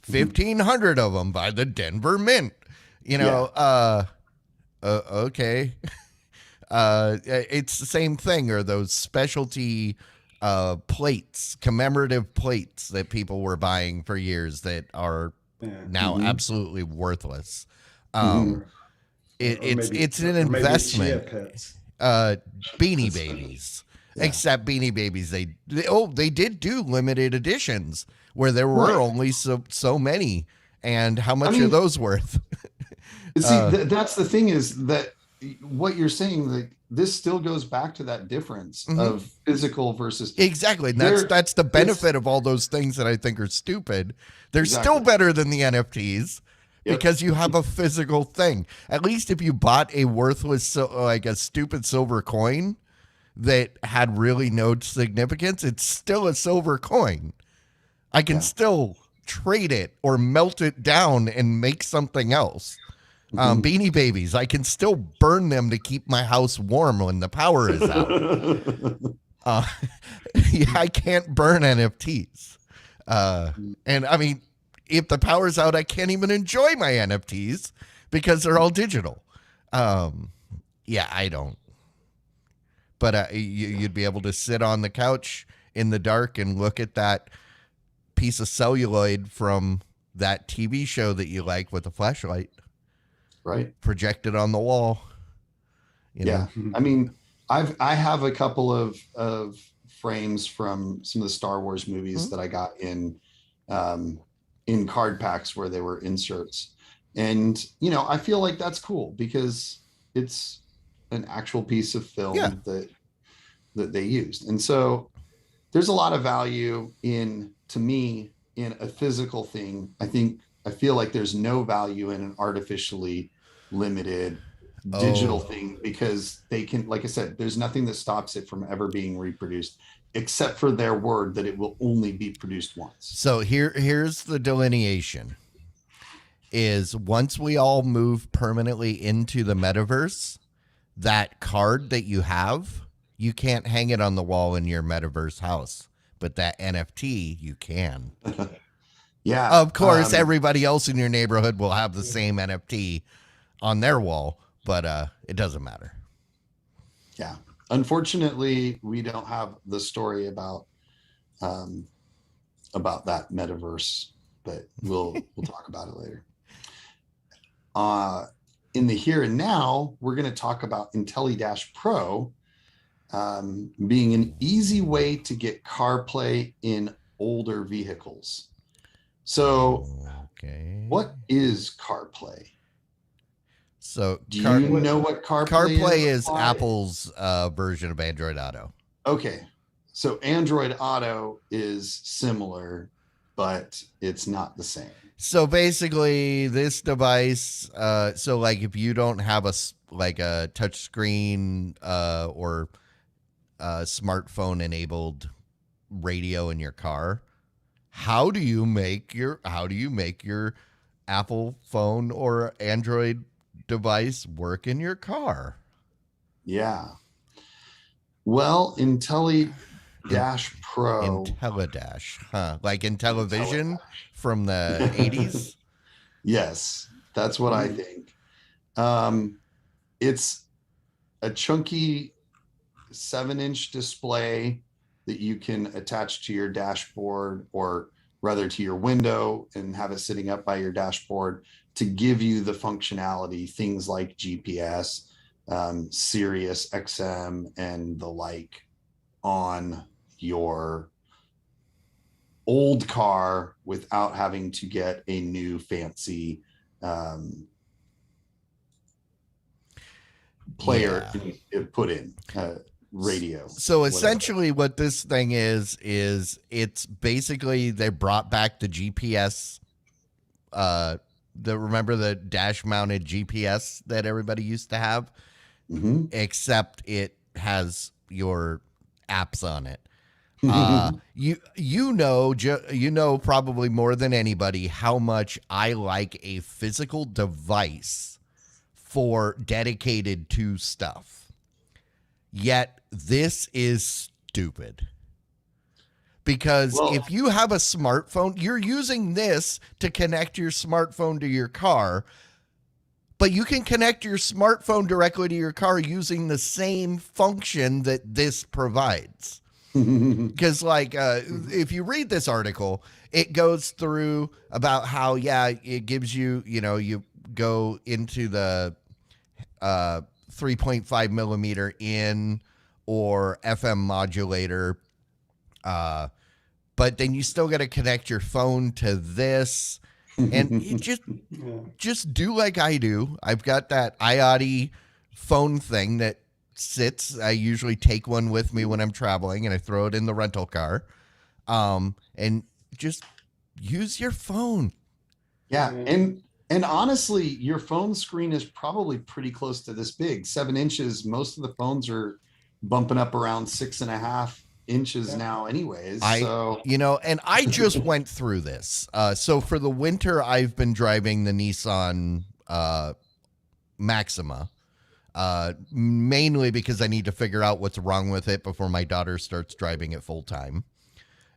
[SPEAKER 1] 1,500 of them by the Denver Mint. Okay. It's the same thing, or those specialty plates, commemorative plates that people were buying for years that are now absolutely worthless. It's an investment. Beanie Babies. Except Beanie Babies, they did do limited editions where there were only so many, and how much are those worth?
[SPEAKER 2] See, that's the thing, is that what you're saying, like, this still goes back to that difference of physical versus
[SPEAKER 1] exactly. And that's the benefit of all those things that I think are stupid. They're still better than the NFTs because you have a physical thing. At least if you bought a worthless, like a stupid silver coin that had really no significance, it's still a silver coin. I can still trade it or melt it down and make something else. Beanie Babies, I can still burn them to keep my house warm when the power is out. I can't burn NFTs. And I mean, if the power's out, I can't even enjoy my NFTs because they're all digital. I don't. But you'd be able to sit on the couch in the dark and look at that piece of celluloid from that TV show that you like with a flashlight.
[SPEAKER 2] Right.
[SPEAKER 1] Projected on the wall. You know?
[SPEAKER 2] I mean, I have a couple of frames from some of the Star Wars movies that I got in card packs where they were inserts. And, I feel like that's cool because it's an actual piece of film that they used. And so there's a lot of value to me, in a physical thing. I feel like there's no value in an artificially limited digital thing, because they can, like I said, there's nothing that stops it from ever being reproduced except for their word that it will only be produced once.
[SPEAKER 1] So here's the delineation, is once we all move permanently into the metaverse, that card that you have, you can't hang it on the wall in your metaverse house, but that NFT you can. Of course, everybody else in your neighborhood will have the same NFT on their wall, but it doesn't matter.
[SPEAKER 2] Yeah. Unfortunately, we don't have the story about that metaverse, but we'll talk about it later. In the here and now, we're going to talk about Intelli Dash Pro being an easy way to get CarPlay in older vehicles. So, what is CarPlay?
[SPEAKER 1] So,
[SPEAKER 2] do you know what
[SPEAKER 1] CarPlay is? Apple's version of Android Auto.
[SPEAKER 2] Okay, so Android Auto is similar, but it's not the same.
[SPEAKER 1] So basically, this device, so like if you don't have a touch screen or smartphone enabled radio in your car, how do you make your Apple phone or Android device work in your car?
[SPEAKER 2] Yeah. Well, Intelli Dash Pro.
[SPEAKER 1] Intelli Dash, huh? Like Intellivision
[SPEAKER 2] Dash.
[SPEAKER 1] from the 80s?
[SPEAKER 2] Yes, that's what I think. It's a chunky 7-inch display that you can attach to your dashboard, or rather to your window, and have it sitting up by your dashboard to give you the functionality, things like GPS, Sirius XM, and the like on your old car without having to get a new fancy player put in radio.
[SPEAKER 1] So essentially what this thing is it's basically they brought back the GPS, remember the dash mounted GPS that everybody used to have, except it has your apps on it. You know probably more than anybody how much I like a physical device for dedicated to stuff. Yet this is stupid. Because if you have a smartphone, you're using this to connect your smartphone to your car, but you can connect your smartphone directly to your car using the same function that this provides. Because if you read this article, it goes through about how, it gives you, you go into the 3.5 millimeter in or FM modulator, but then you still got to connect your phone to this, and you just do like I do. I've got that IoT phone thing that sits. I usually take one with me when I'm traveling, and I throw it in the rental car, and just use your phone.
[SPEAKER 2] Yeah, and honestly, your phone screen is probably pretty close to this big, 7 inches. Most of the phones are bumping up around 6.5 inches now anyways.
[SPEAKER 1] And I just went through this. So for the winter, I've been driving the Nissan Maxima, mainly because I need to figure out what's wrong with it before my daughter starts driving it full time.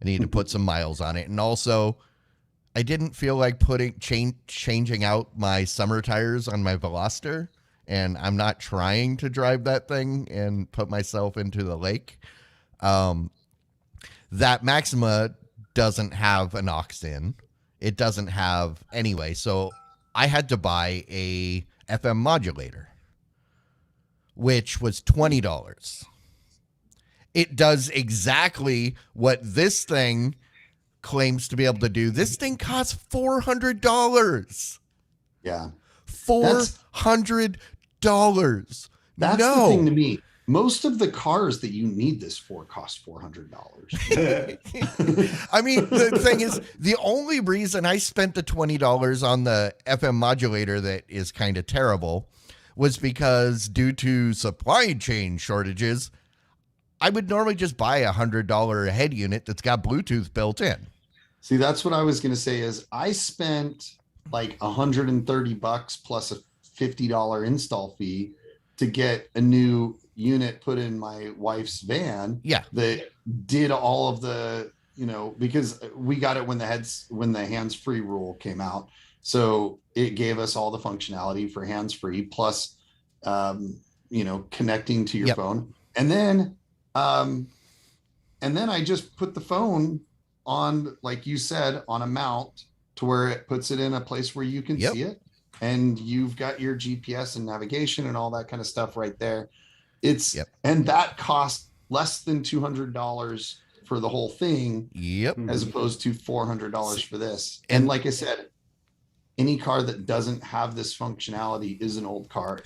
[SPEAKER 1] I need to put some miles on it. And also, I didn't feel like changing out my summer tires on my Veloster, and I'm not trying to drive that thing and put myself into the lake. That Maxima doesn't have an aux in. It doesn't have anyway. So I had to buy a FM modulator, which was $20. It does exactly what this thing claims to be able to do. This thing costs $400.
[SPEAKER 2] Yeah.
[SPEAKER 1] $400.
[SPEAKER 2] That's the thing to me. Most of the cars that you need this for cost $400.
[SPEAKER 1] I mean, the thing is, the only reason I spent the $20 on the FM modulator that is kind of terrible was because due to supply chain shortages, I would normally just buy a $100 head unit that's got Bluetooth built in.
[SPEAKER 2] See, that's what I was going to say is I spent like $130 plus a $50 install fee to get a new unit put in my wife's van.
[SPEAKER 1] Yeah.
[SPEAKER 2] That did all of the, because we got it when the hands-free rule came out. So it gave us all the functionality for hands-free plus, connecting to your phone. And then I just put the phone on, like you said, on a mount to where it puts it in a place where you can see it. And you've got your GPS and navigation and all that kind of stuff right there. And that cost less than $200 for the whole thing. As opposed to $400 for this. And like I said, any car that doesn't have this functionality is an old car.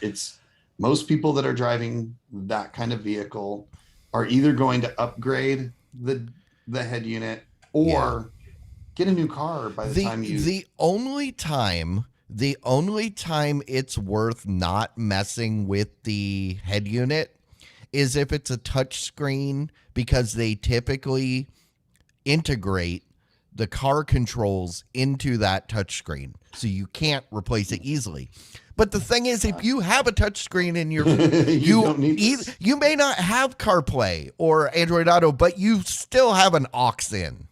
[SPEAKER 2] Most people that are driving that kind of vehicle are either going to upgrade the head unit or get a new car by the time you.
[SPEAKER 1] The only time it's worth not messing with the head unit is if it's a touch screen, because they typically integrate the car controls into that touchscreen, so you can't replace it easily. But the thing is, if you have a touchscreen in your you may not have CarPlay or Android Auto, but you still have an aux in.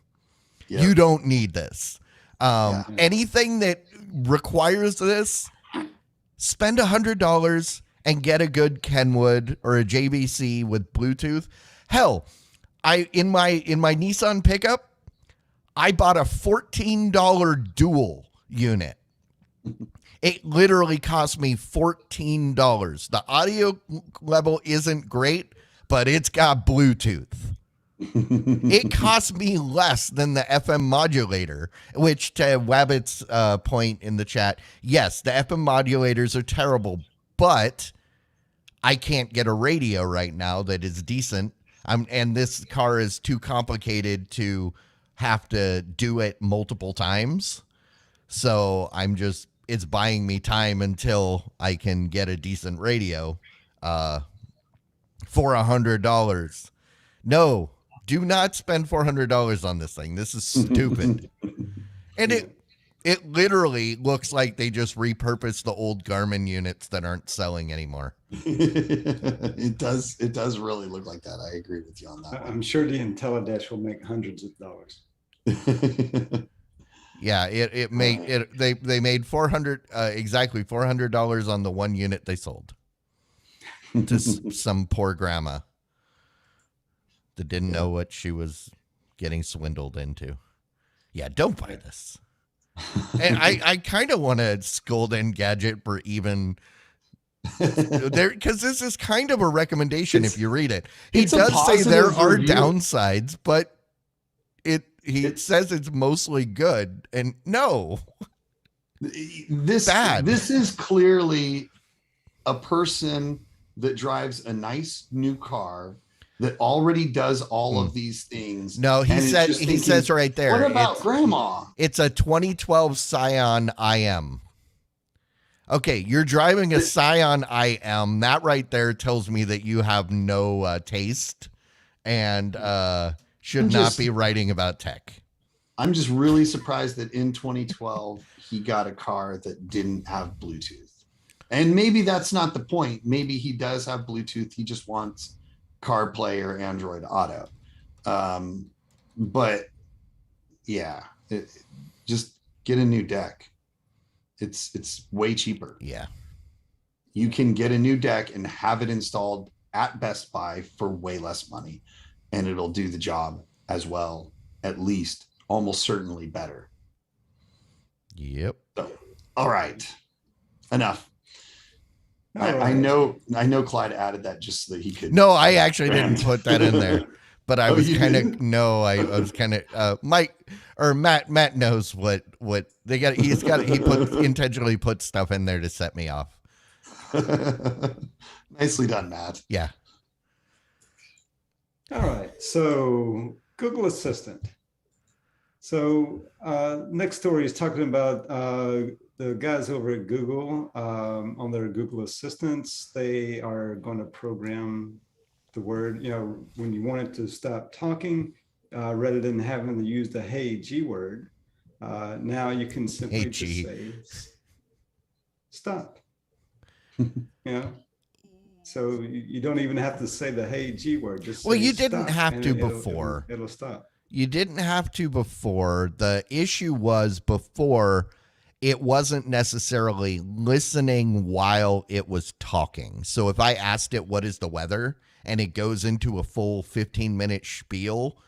[SPEAKER 1] Yep. You don't need this. Anything that requires this, spend $100 and get a good Kenwood or a JVC with Bluetooth. Hell, in my Nissan pickup, I bought a $14 dual unit. It literally cost me $14. The audio level isn't great, but it's got Bluetooth. It cost me less than the FM modulator, which, to Wabbit's point in the chat, yes, the FM modulators are terrible, but I can't get a radio right now that is decent. And this car is too complicated to have to do it multiple times. So it's buying me time until I can get a decent radio for $100. No, do not spend $400 on this thing. This is stupid. And it literally looks like they just repurposed the old Garmin units that aren't selling anymore.
[SPEAKER 2] It does really look like that. I agree with you on that.
[SPEAKER 3] I'm sure the Intelli Dash will make hundreds of dollars.
[SPEAKER 1] Yeah, they made exactly $400 on the one unit they sold to some poor grandma that didn't know what she was getting swindled into. Yeah, don't buy this. And I kind of want to scold Engadget for even there, because this is kind of a recommendation if you read it. He does say there are downsides, but he says it's mostly good, and no,
[SPEAKER 2] this is clearly a person that drives a nice new car that already does all of these things.
[SPEAKER 1] No, he says right there.
[SPEAKER 2] What about grandma?
[SPEAKER 1] It's a 2012 Scion IM. Okay, you're driving a Scion IM. That right there tells me that you have no taste and should not be writing about tech.
[SPEAKER 2] I'm just really surprised that in 2012 he got a car that didn't have Bluetooth. And maybe that's not the point. Maybe he does have Bluetooth. He just wants CarPlay or Android Auto. But yeah, just get a new deck. It's way cheaper.
[SPEAKER 1] Yeah.
[SPEAKER 2] You can get a new deck and have it installed at Best Buy for way less money, and it'll do the job as well, at least almost certainly better.
[SPEAKER 1] Yep.
[SPEAKER 2] So, all right. Enough.
[SPEAKER 3] Right.
[SPEAKER 2] I know Clyde added that just so that he could.
[SPEAKER 1] No, I actually didn't put that in there, but I was kind of, I was kind of, Mike or Matt knows what they got. He intentionally put stuff in there to set me off.
[SPEAKER 2] Nicely done, Matt.
[SPEAKER 1] Yeah.
[SPEAKER 3] All right. So Google Assistant. So next story is talking about the guys over at Google on their Google Assistants. They are going to program the word, when you want it to stop talking, rather than having to use the hey G word. Now you can simply just say stop. So you don't even have to say the hey G word. Just
[SPEAKER 1] you didn't have to before.
[SPEAKER 3] It'll stop.
[SPEAKER 1] You didn't have to before. The issue was before it wasn't necessarily listening while it was talking. So if I asked it, what is the weather? And it goes into a full 15-minute spiel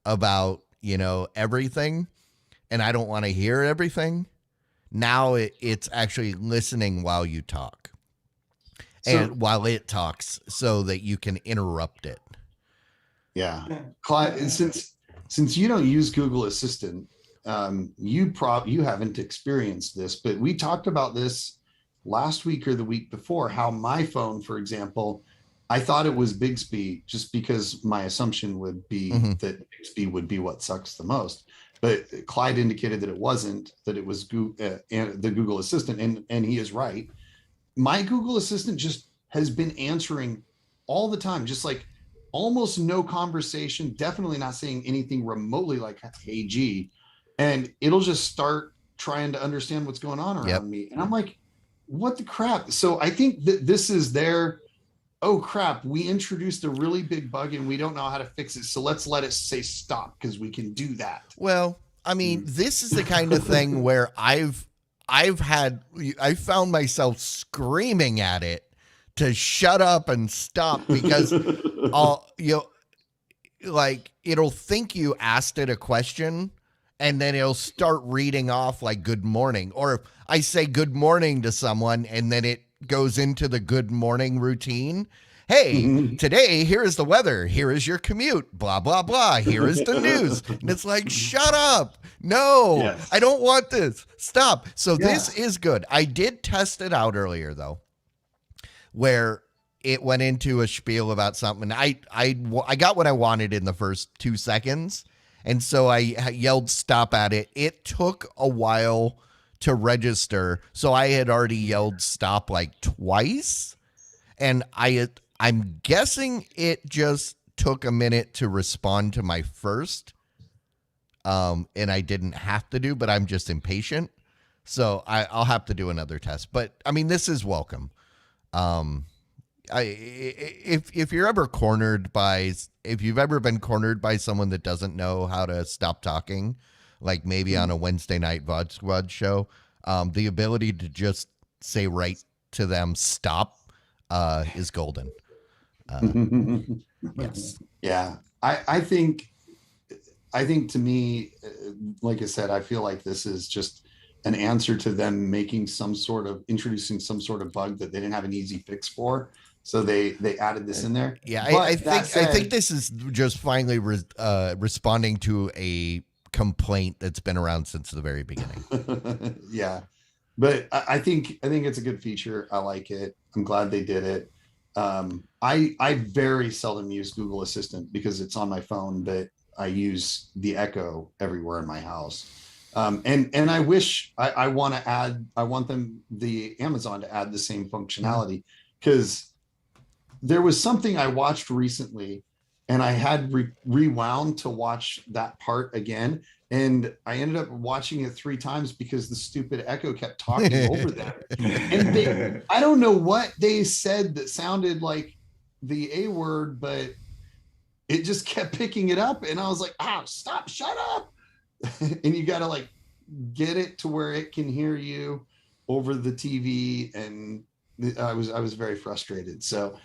[SPEAKER 1] about, everything, and I don't want to hear everything. Now it's actually listening while you talk and while it talks so that you can interrupt it.
[SPEAKER 2] Yeah. Clyde, since you don't use Google Assistant, you haven't experienced this, but we talked about this last week or the week before, how my phone, for example, I thought it was Bixby just because my assumption would be that Bixby would be what sucks the most. But Clyde indicated that it wasn't, that it was the Google Assistant, and he is right. My Google Assistant just has been answering all the time, just like almost no conversation, definitely not saying anything remotely like, hey, G. and it'll just start trying to understand what's going on around me. And I'm like, what the crap? So I think that this is their, oh crap, we introduced a really big bug and we don't know how to fix it. So let's let it say stop because we can do that.
[SPEAKER 1] Well, I mean, this is the kind of thing where I found myself screaming at it to shut up and stop because like it'll think you asked it a question and then it'll start reading off like good morning. Or if I say good morning to someone and then it goes into the good morning routine. Hey, today, here is the weather. Here is your commute. Blah, blah, blah. Here is the news. And it's like, shut up. No, I don't want this. Stop. So this is good. I did test it out earlier, though, where it went into a spiel about something. I got what I wanted in the first 2 seconds. And so I yelled stop at it. It took a while to register. So I had already yelled stop like twice. And I'm guessing it just took a minute to respond to my first. And I didn't have to do, but I'm just impatient. So I'll have to do another test. But I mean, this is welcome. If you're ever if you've ever been cornered by someone that doesn't know how to stop talking, like maybe on a Wednesday night VOD Squad show, the ability to just say right to them, stop, is golden. Yes.
[SPEAKER 2] Yeah. I think to me, like I said, I feel like this is just an answer to them making introducing some sort of bug that they didn't have an easy fix for. So they added this in there.
[SPEAKER 1] Yeah. I think this is just finally responding to a complaint that's been around since the very beginning.
[SPEAKER 2] Yeah. But I think it's a good feature. I like it. I'm glad they did it. I very seldom use Google Assistant because it's on my phone, but I use the Echo everywhere in my house. And I wish I want the Amazon to add the same functionality, because there was something I watched recently and I had rewound to watch that part again. And I ended up watching it 3 times because the stupid Echo kept talking over them. And I don't know what they said that sounded like the A word, but it just kept picking it up. And I was like, stop, shut up. And you got to like get it to where it can hear you over the TV. And I was very frustrated. So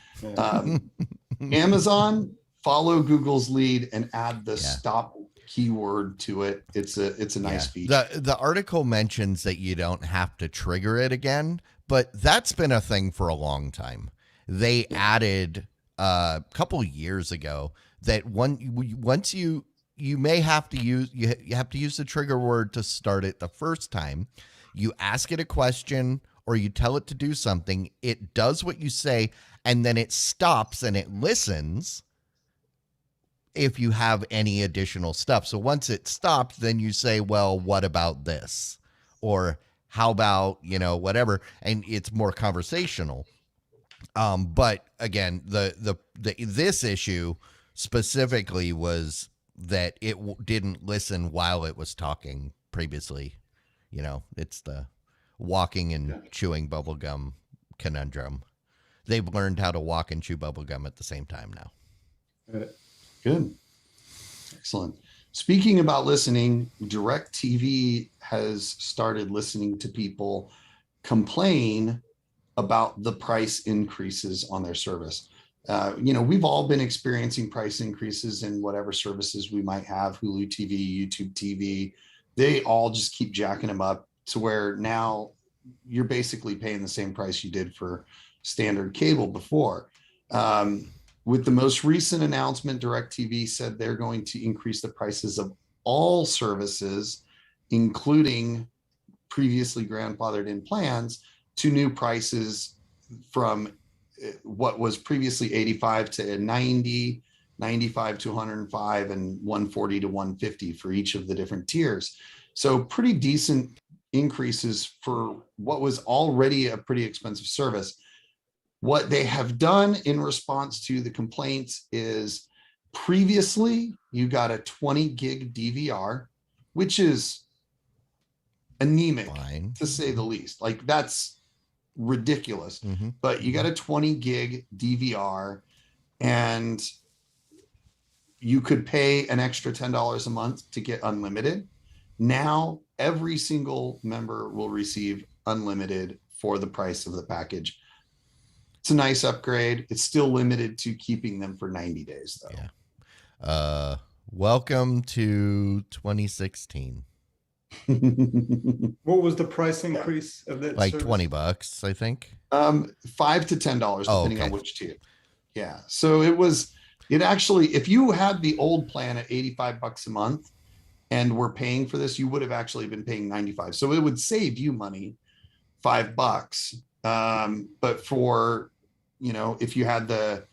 [SPEAKER 2] Amazon, follow Google's lead and add the stop keyword to it. It's a nice feature.
[SPEAKER 1] The article mentions that you don't have to trigger it again, but that's been a thing for a long time. They added a couple years ago that once you may have to use you have to use the trigger word to start it the first time. You ask it a question or you tell it to do something, it does what you say, and then it stops and it listens if you have any additional stuff. So once it stops, then you say, well, what about this? Or how about, whatever. And it's more conversational. But again, this issue specifically was that it didn't listen while it was talking previously. It's the walking and chewing bubblegum conundrum. They've learned how to walk and chew bubblegum at the same time now.
[SPEAKER 2] Good. Excellent. Speaking about listening, DirecTV has started listening to people complain about the price increases on their service. We've all been experiencing price increases in whatever services we might have, Hulu TV, YouTube TV. They all just keep jacking them up to where now you're basically paying the same price you did for standard cable before. With the most recent announcement, DirecTV said they're going to increase the prices of all services, including previously grandfathered in plans, to new prices from what was previously 85 to 90, 95 to 105, and 140 to 150 for each of the different tiers. So pretty decent increases for what was already a pretty expensive service. What they have done in response to the complaints is previously you got a 20 gig DVR, which is anemic,
[SPEAKER 1] Fine.
[SPEAKER 2] to say the least. Like, that's ridiculous.
[SPEAKER 1] Mm-hmm.
[SPEAKER 2] But you got a 20 gig DVR, and you could pay an extra $10 a month to get unlimited. Now every single member will receive unlimited for the price of the package. It's a nice upgrade. It's still limited to keeping them for 90 days though.
[SPEAKER 1] Yeah. Welcome to 2016.
[SPEAKER 3] What was the price increase of that?
[SPEAKER 1] Like
[SPEAKER 3] service?
[SPEAKER 1] $20, I think.
[SPEAKER 2] $5 to $10 depending on which tier. Yeah. So it actually, if you had the old plan at $85 a month and were paying for this, you would have actually been paying 95. So it would save you money, $5. But for, if you had the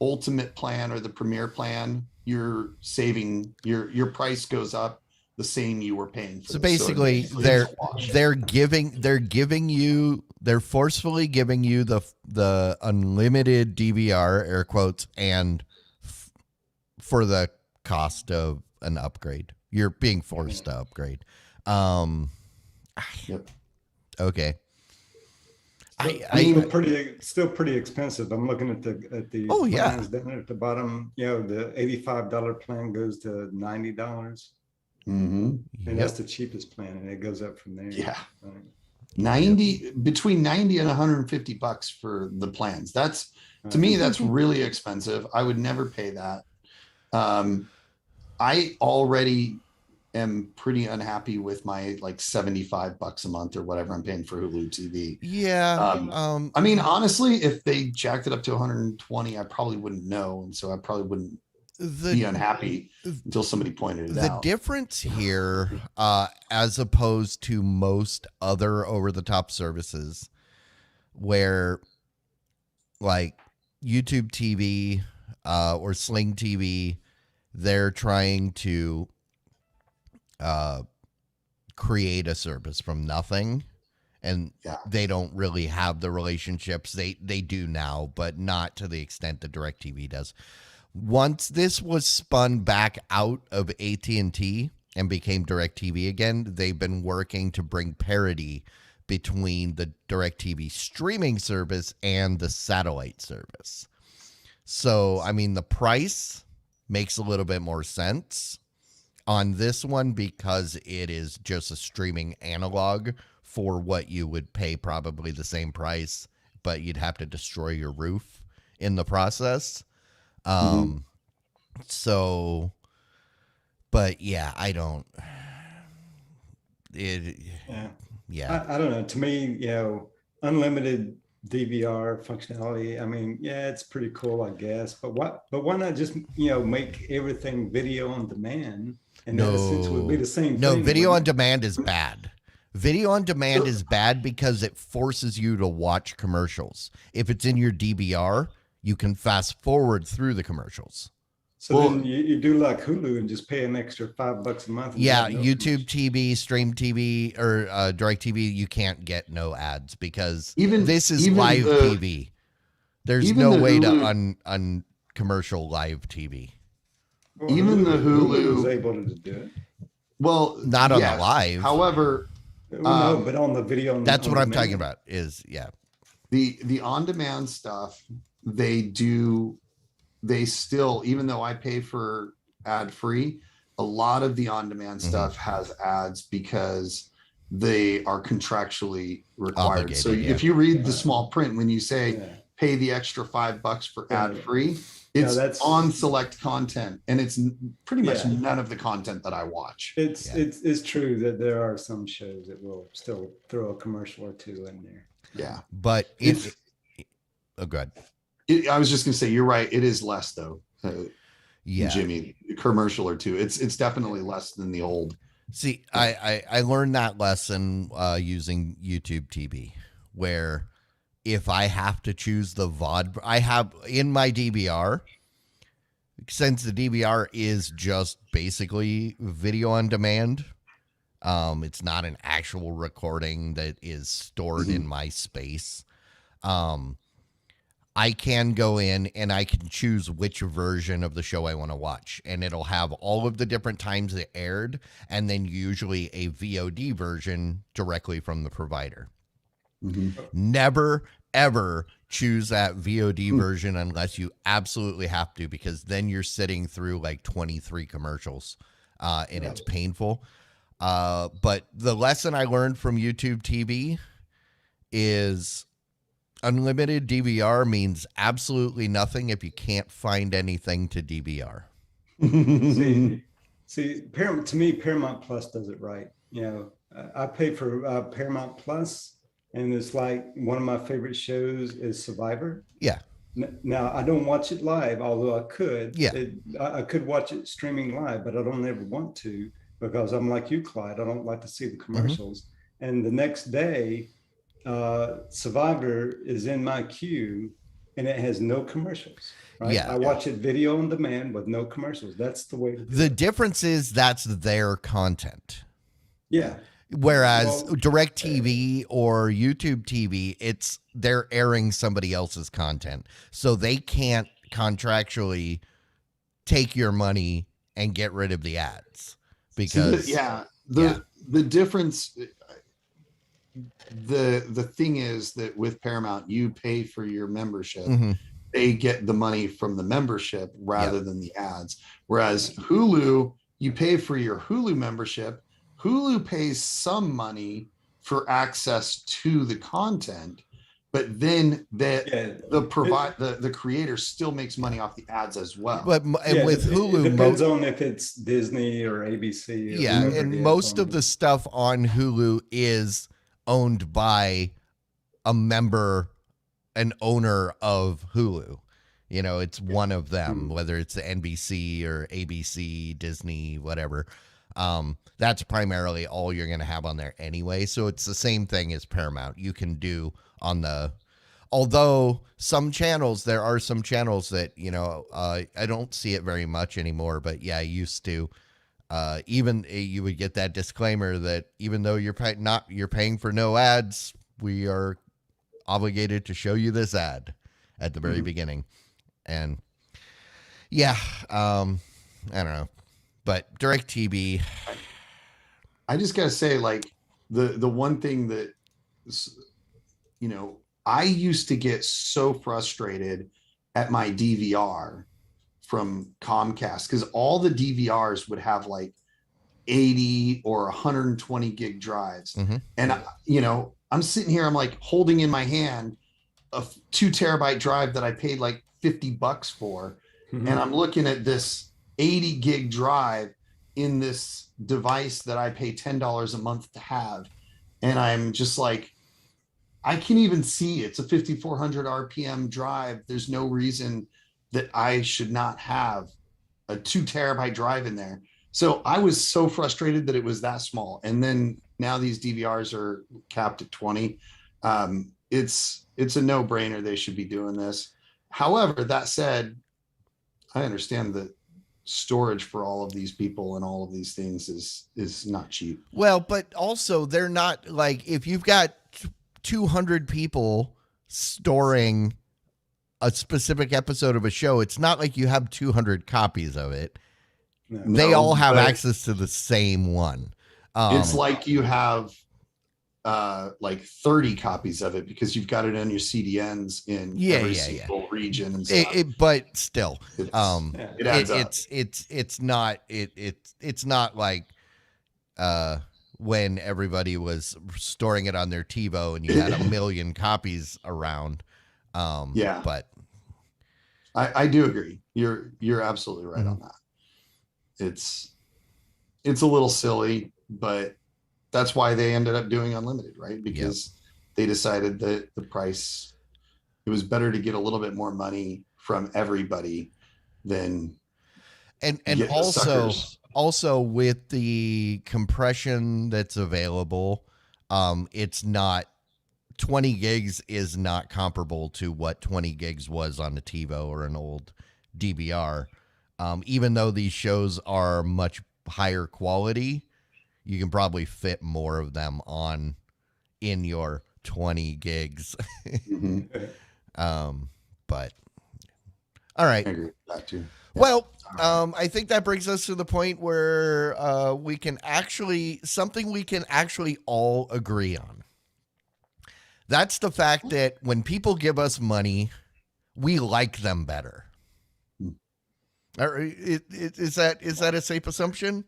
[SPEAKER 2] ultimate plan or the premier plan, you're saving, your price goes up the same you were paying for.
[SPEAKER 1] So basically they're forcefully giving you the unlimited DVR, air quotes, and for the cost of an upgrade. You're being forced to upgrade.
[SPEAKER 2] Yep.
[SPEAKER 1] Okay.
[SPEAKER 3] Still pretty expensive. I'm looking at the
[SPEAKER 1] oh yeah,
[SPEAKER 3] plans down at the bottom. The $85 plan goes to $90.
[SPEAKER 2] Mm-hmm.
[SPEAKER 3] And that's the cheapest plan, and it goes up from there.
[SPEAKER 2] Yeah.
[SPEAKER 3] Right.
[SPEAKER 2] 90 between 90 and $150 for the plans. That's, to me, that's really expensive. I would never pay that. I already am pretty unhappy with my like $75 a month or whatever I'm paying for Hulu TV.
[SPEAKER 1] Yeah.
[SPEAKER 2] I mean, honestly, if they jacked it up to 120, I probably wouldn't know, and so I probably wouldn't be unhappy until somebody pointed it out.
[SPEAKER 1] The difference here, as opposed to most other over-the-top services, where like YouTube TV or Sling TV, they're trying to create a service from nothing, and they don't really have the relationships. They do now, but not to the extent that DirecTV does. Once this was spun back out of AT&T and became DirecTV again, they've been working to bring parity between the DirecTV streaming service and the satellite service. So, I mean, the price makes a little bit more sense on this one because it is just a streaming analog for what you would pay probably the same price, but you'd have to destroy your roof in the process. So, but yeah, I don't, yeah.
[SPEAKER 3] I don't know. To me, unlimited DVR functionality. I mean, yeah, it's pretty cool, I guess, but why not just, make everything video on demand? And that essentially would be the same thing.
[SPEAKER 1] No, video on demand is bad. Video on demand is bad because it forces you to watch commercials. If it's in your DVR, you can fast forward through the commercials.
[SPEAKER 3] So then you do like Hulu and just pay an extra $5 a month.
[SPEAKER 1] Yeah, YouTube TV, Stream TV, or DirecTV, you can't get no ads because this is live TV. There's no way to un-commercial live TV.
[SPEAKER 3] Well,
[SPEAKER 2] even the Hulu
[SPEAKER 3] was able to do it.
[SPEAKER 2] Well,
[SPEAKER 1] not on the live.
[SPEAKER 2] However,
[SPEAKER 3] no, but on the video.
[SPEAKER 1] That's what I'm talking about.
[SPEAKER 2] The on-demand stuff. They still, even though I pay for ad-free, a lot of the on-demand stuff has ads because they are contractually required.
[SPEAKER 1] Obligated,
[SPEAKER 2] so if you read the small print, when you say pay the extra $5 for ad-free, it's on select content, and it's pretty much none of the content that I watch.
[SPEAKER 3] It's true that there are some shows that will still throw a commercial or two in there.
[SPEAKER 2] Yeah,
[SPEAKER 1] but good.
[SPEAKER 2] I was just gonna say, you're right. It is less though. Jimmy, a commercial or two. It's definitely less than the old.
[SPEAKER 1] See, I learned that lesson using YouTube TV, where if I have to choose the VOD, I have in my DVR, since the DVR is just basically video on demand. It's not an actual recording that is stored in my space. I can go in and I can choose which version of the show I want to watch. And it'll have all of the different times it aired, and then usually a VOD version directly from the provider. Never, ever choose that VOD version unless you absolutely have to, because then you're sitting through like 23 commercials and it's painful. But the lesson I learned from YouTube TV is unlimited DVR means absolutely nothing if you can't find anything to DVR.
[SPEAKER 3] See, Paramount, to me, Paramount Plus does it right. You know, I pay for Paramount Plus, and it's like one of my favorite shows is Survivor.
[SPEAKER 1] Yeah.
[SPEAKER 3] Now, I don't watch it live, although I could.
[SPEAKER 1] Yeah.
[SPEAKER 3] I could watch it streaming live, but I don't ever want to, because I'm like you, Clyde. I don't like to see the commercials. And the next day, Survivor is in my queue, and it has no commercials. Right?
[SPEAKER 1] Yeah.
[SPEAKER 3] I watch it video on demand with no commercials. That's the way to do
[SPEAKER 1] The
[SPEAKER 3] it.
[SPEAKER 1] difference is that's their content.
[SPEAKER 3] Yeah.
[SPEAKER 1] Whereas DirecTV or YouTube TV, they're airing somebody else's content. So they can't contractually take your money and get rid of the ads. Because
[SPEAKER 2] the difference, the thing is that with Paramount, you pay for your membership. They get the money from the membership rather than the ads. Whereas Hulu, you pay for your Hulu membership. Hulu pays some money for access to the content, but then the creator still makes money off the ads as well.
[SPEAKER 1] But with Hulu,
[SPEAKER 3] it depends on if it's Disney or ABC. Or
[SPEAKER 1] and most of the stuff on Hulu is owned by a member, an owner of Hulu. You know, it's one of them, whether it's the NBC or ABC, Disney, whatever. That's primarily all you're going to have on there anyway. So it's the same thing as Paramount. You can do on the, although there are some channels that, you know, I don't see it very much anymore, but yeah, I used to, even you would get that disclaimer that even though you're paying for no ads, we are obligated to show you this ad at the very beginning. And yeah, I don't know. But DirecTV,
[SPEAKER 2] I just gotta say, like the one thing that, you know, I used to get so frustrated at my DVR from Comcast, because all the DVRs would have like 80 or 120 gig drives, and you know, I'm sitting here, I'm like holding in my hand a 2 terabyte drive that I paid like $50 for, and I'm looking at this 80 gig drive in this device that I pay $10 a month to have. And I'm just like, I can even see it's a 5,400 RPM drive. There's no reason that I should not have a 2 terabyte drive in there. So I was so frustrated that it was that small. And then now these DVRs are capped at 20. It's a no brainer. They should be doing this. However, that said, I understand that storage for all of these people and all of these things is not cheap.
[SPEAKER 1] Well, but also they're not like, if you've got 200 people storing a specific episode of a show, it's not like you have 200 copies of it. No, they all have access to the same one.
[SPEAKER 2] It's like you have like 30 copies of it because you've got it on your CDNs in every single region and stuff.
[SPEAKER 1] But still,
[SPEAKER 2] it adds up.
[SPEAKER 1] It's not like when everybody was storing it on their TiVo and you had a million copies around. But
[SPEAKER 2] I do agree. You're absolutely right on that. It's a little silly, but that's why they ended up doing unlimited, right? Because they decided that the price, it was better to get a little bit more money from everybody than
[SPEAKER 1] and also with the compression that's available, it's not 20 gigs is not comparable to what 20 gigs was on a TiVo or an old DVR. Even though these shows are much higher quality, you can probably fit more of them in your 20 gigs. But all right.
[SPEAKER 2] I agree with that too.
[SPEAKER 1] Well, I think that brings us to the point where we can actually all agree on. That's the fact that when people give us money, we like them better. Is that a safe assumption?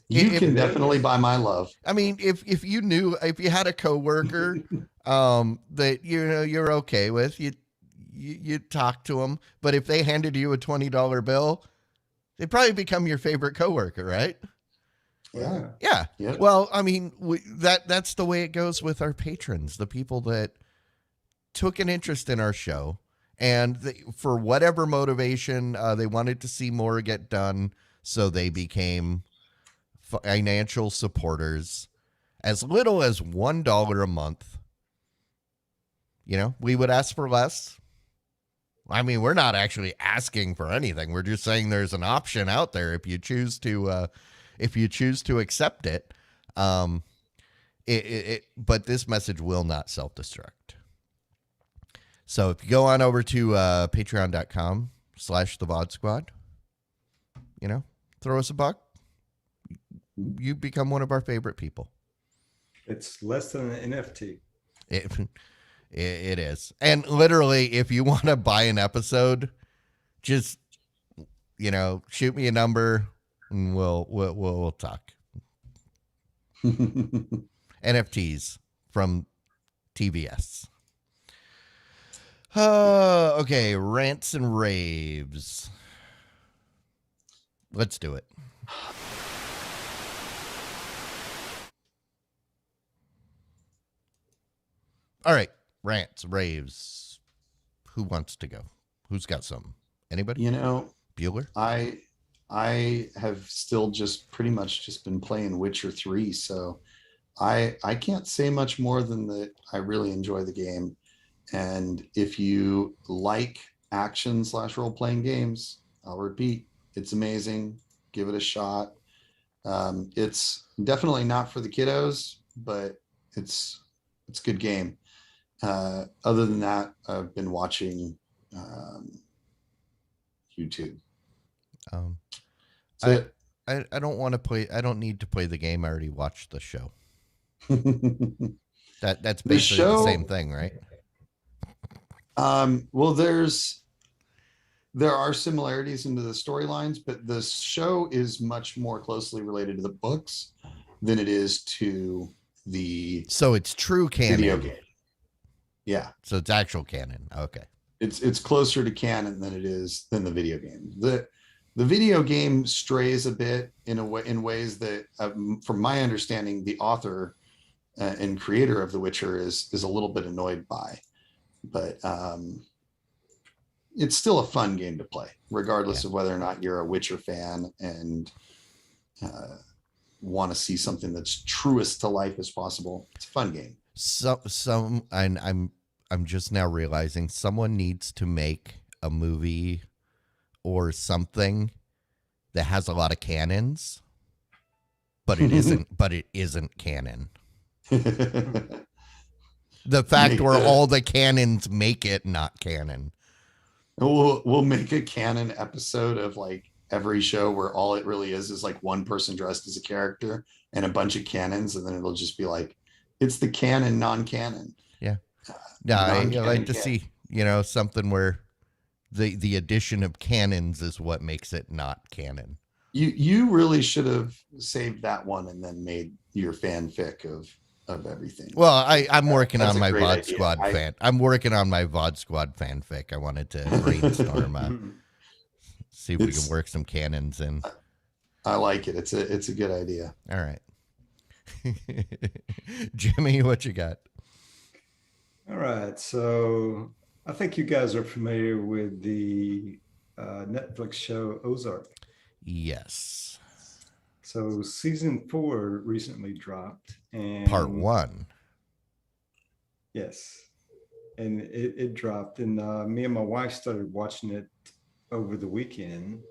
[SPEAKER 2] You can definitely buy my love.
[SPEAKER 1] I mean, if you had a coworker that you're okay with, you talk to them, but if they handed you a $20 bill, they'd probably become your favorite coworker, right?
[SPEAKER 2] Yeah.
[SPEAKER 1] Yeah.
[SPEAKER 2] Yep.
[SPEAKER 1] Well, I mean, that's the way it goes with our patrons, the people that took an interest in our show, and for whatever motivation, they wanted to see more get done, so they became financial supporters. As little as $1 a month. We would ask for less. I mean, we're not actually asking for anything. We're just saying there's an option out there if you choose to accept it. But this message will not self-destruct. So if you go on over to patreon.com/the Squad, throw us a buck. You become one of our favorite people.
[SPEAKER 3] It's less than an NFT.
[SPEAKER 1] It is. And literally, if you want to buy an episode, just, shoot me a number and we'll talk. NFTs from TVS. Okay, rants and raves. Let's do it. All right, rants, raves. Who wants to go? Who's got something? Anybody?
[SPEAKER 2] Bueller? I have still just pretty much just been playing Witcher 3, so I can't say much more than that. I really enjoy the game, and if you like action / role-playing games, I'll repeat, it's amazing. Give it a shot. It's definitely not for the kiddos, but it's a good game. Other than that, I've been watching YouTube.
[SPEAKER 1] I don't want to play. I don't need to play the game. I already watched the show. That's basically the same thing, right?
[SPEAKER 2] Well, there are similarities into the storylines, but the show is much more closely related to the books than it is to the.
[SPEAKER 1] So it's true canon.
[SPEAKER 2] Video game. Yeah.
[SPEAKER 1] So it's actual canon. Okay.
[SPEAKER 2] It's closer to canon than the video game. The video game strays a bit in ways that, from my understanding, the author and creator of The Witcher is a little bit annoyed by, but it's still a fun game to play, regardless of whether or not you're a Witcher fan and want to see something that's truest to life as possible. It's a fun game.
[SPEAKER 1] I'm just now realizing someone needs to make a movie or something that has a lot of cannons, but it isn't canon. The fact where all the cannons make it not canon.
[SPEAKER 2] We'll make a canon episode of like every show where all it really is like one person dressed as a character and a bunch of cannons, and then it'll just be like, it's the canon, non-canon.
[SPEAKER 1] Yeah. No, I like to see, something where the addition of cannons is what makes it not canon.
[SPEAKER 2] You really should have saved that one and then made your fanfic of everything.
[SPEAKER 1] Well, I'm working on my VOD Squad I'm working on my VOD Squad fanfic. I wanted to brainstorm, see if we can work some cannons in.
[SPEAKER 2] I like it. It's a good idea.
[SPEAKER 1] All right. Jimmy, what you got?
[SPEAKER 3] All right. So I think you guys are familiar with the Netflix show Ozark.
[SPEAKER 1] Yes.
[SPEAKER 3] So season 4 recently dropped, and
[SPEAKER 1] part 1.
[SPEAKER 3] Yes. And it dropped, and me and my wife started watching it over the weekend.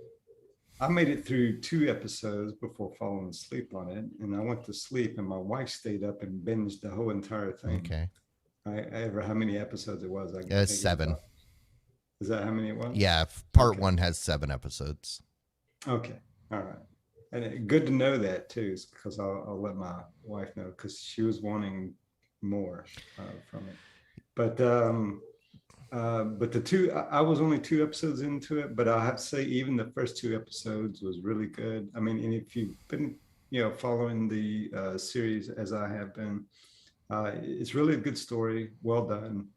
[SPEAKER 3] I made it through 2 episodes before falling asleep on it, and I went to sleep, and my wife stayed up and binged the whole entire thing.
[SPEAKER 1] Okay.
[SPEAKER 3] Ever how many episodes it was?
[SPEAKER 1] 7.
[SPEAKER 3] Is that how many it was?
[SPEAKER 1] Yeah, part 1 has 7 episodes.
[SPEAKER 3] Okay, all right. And good to know that too, because I'll let my wife know, because she was wanting more from it. But the two, I was only 2 episodes into it, but I have to say even the first 2 episodes was really good. I mean, and if you've been, following the series as I have been, it's really a good story, well done.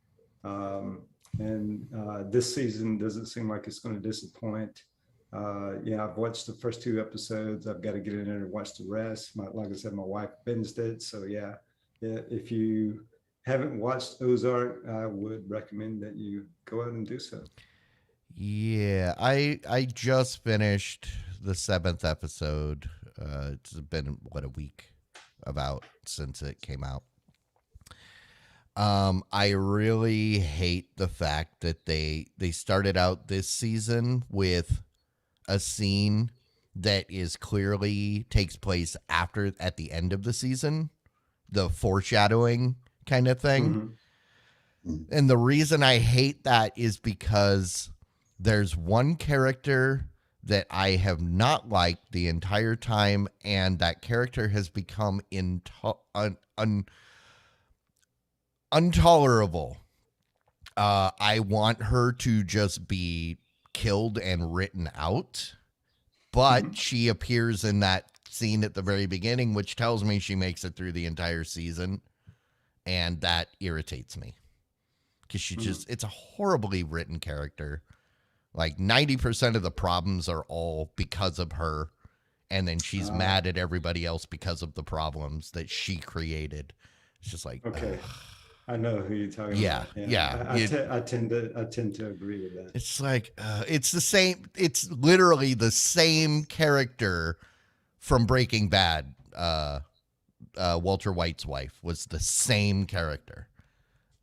[SPEAKER 3] And this season doesn't seem like it's going to disappoint. I've watched the first 2 episodes. I've got to get in there and watch the rest. Like I said, my wife binged it. So yeah, if you haven't watched Ozark, I would recommend that you go out and do so.
[SPEAKER 1] Yeah, I just finished the 7th episode. It's been a week about since it came out. I really hate the fact that they started out this season with a scene that is clearly takes place at the end of the season, the foreshadowing kind of thing. Mm-hmm. And the reason I hate that is because there's one character that I have not liked the entire time, and that character has become intolerable. I want her to just be killed and written out, but she appears in that scene at the very beginning, which tells me she makes it through the entire season, and that irritates me because it's a horribly written character. Like 90% of the problems are all because of her, and then she's mad at everybody else because of the problems that she created. It's just like,
[SPEAKER 3] okay. I know who you're talking about.
[SPEAKER 1] Yeah.
[SPEAKER 3] I tend to agree with that.
[SPEAKER 1] It's like it's the same. It's literally the same character from Breaking Bad. Walter White's wife was the same character,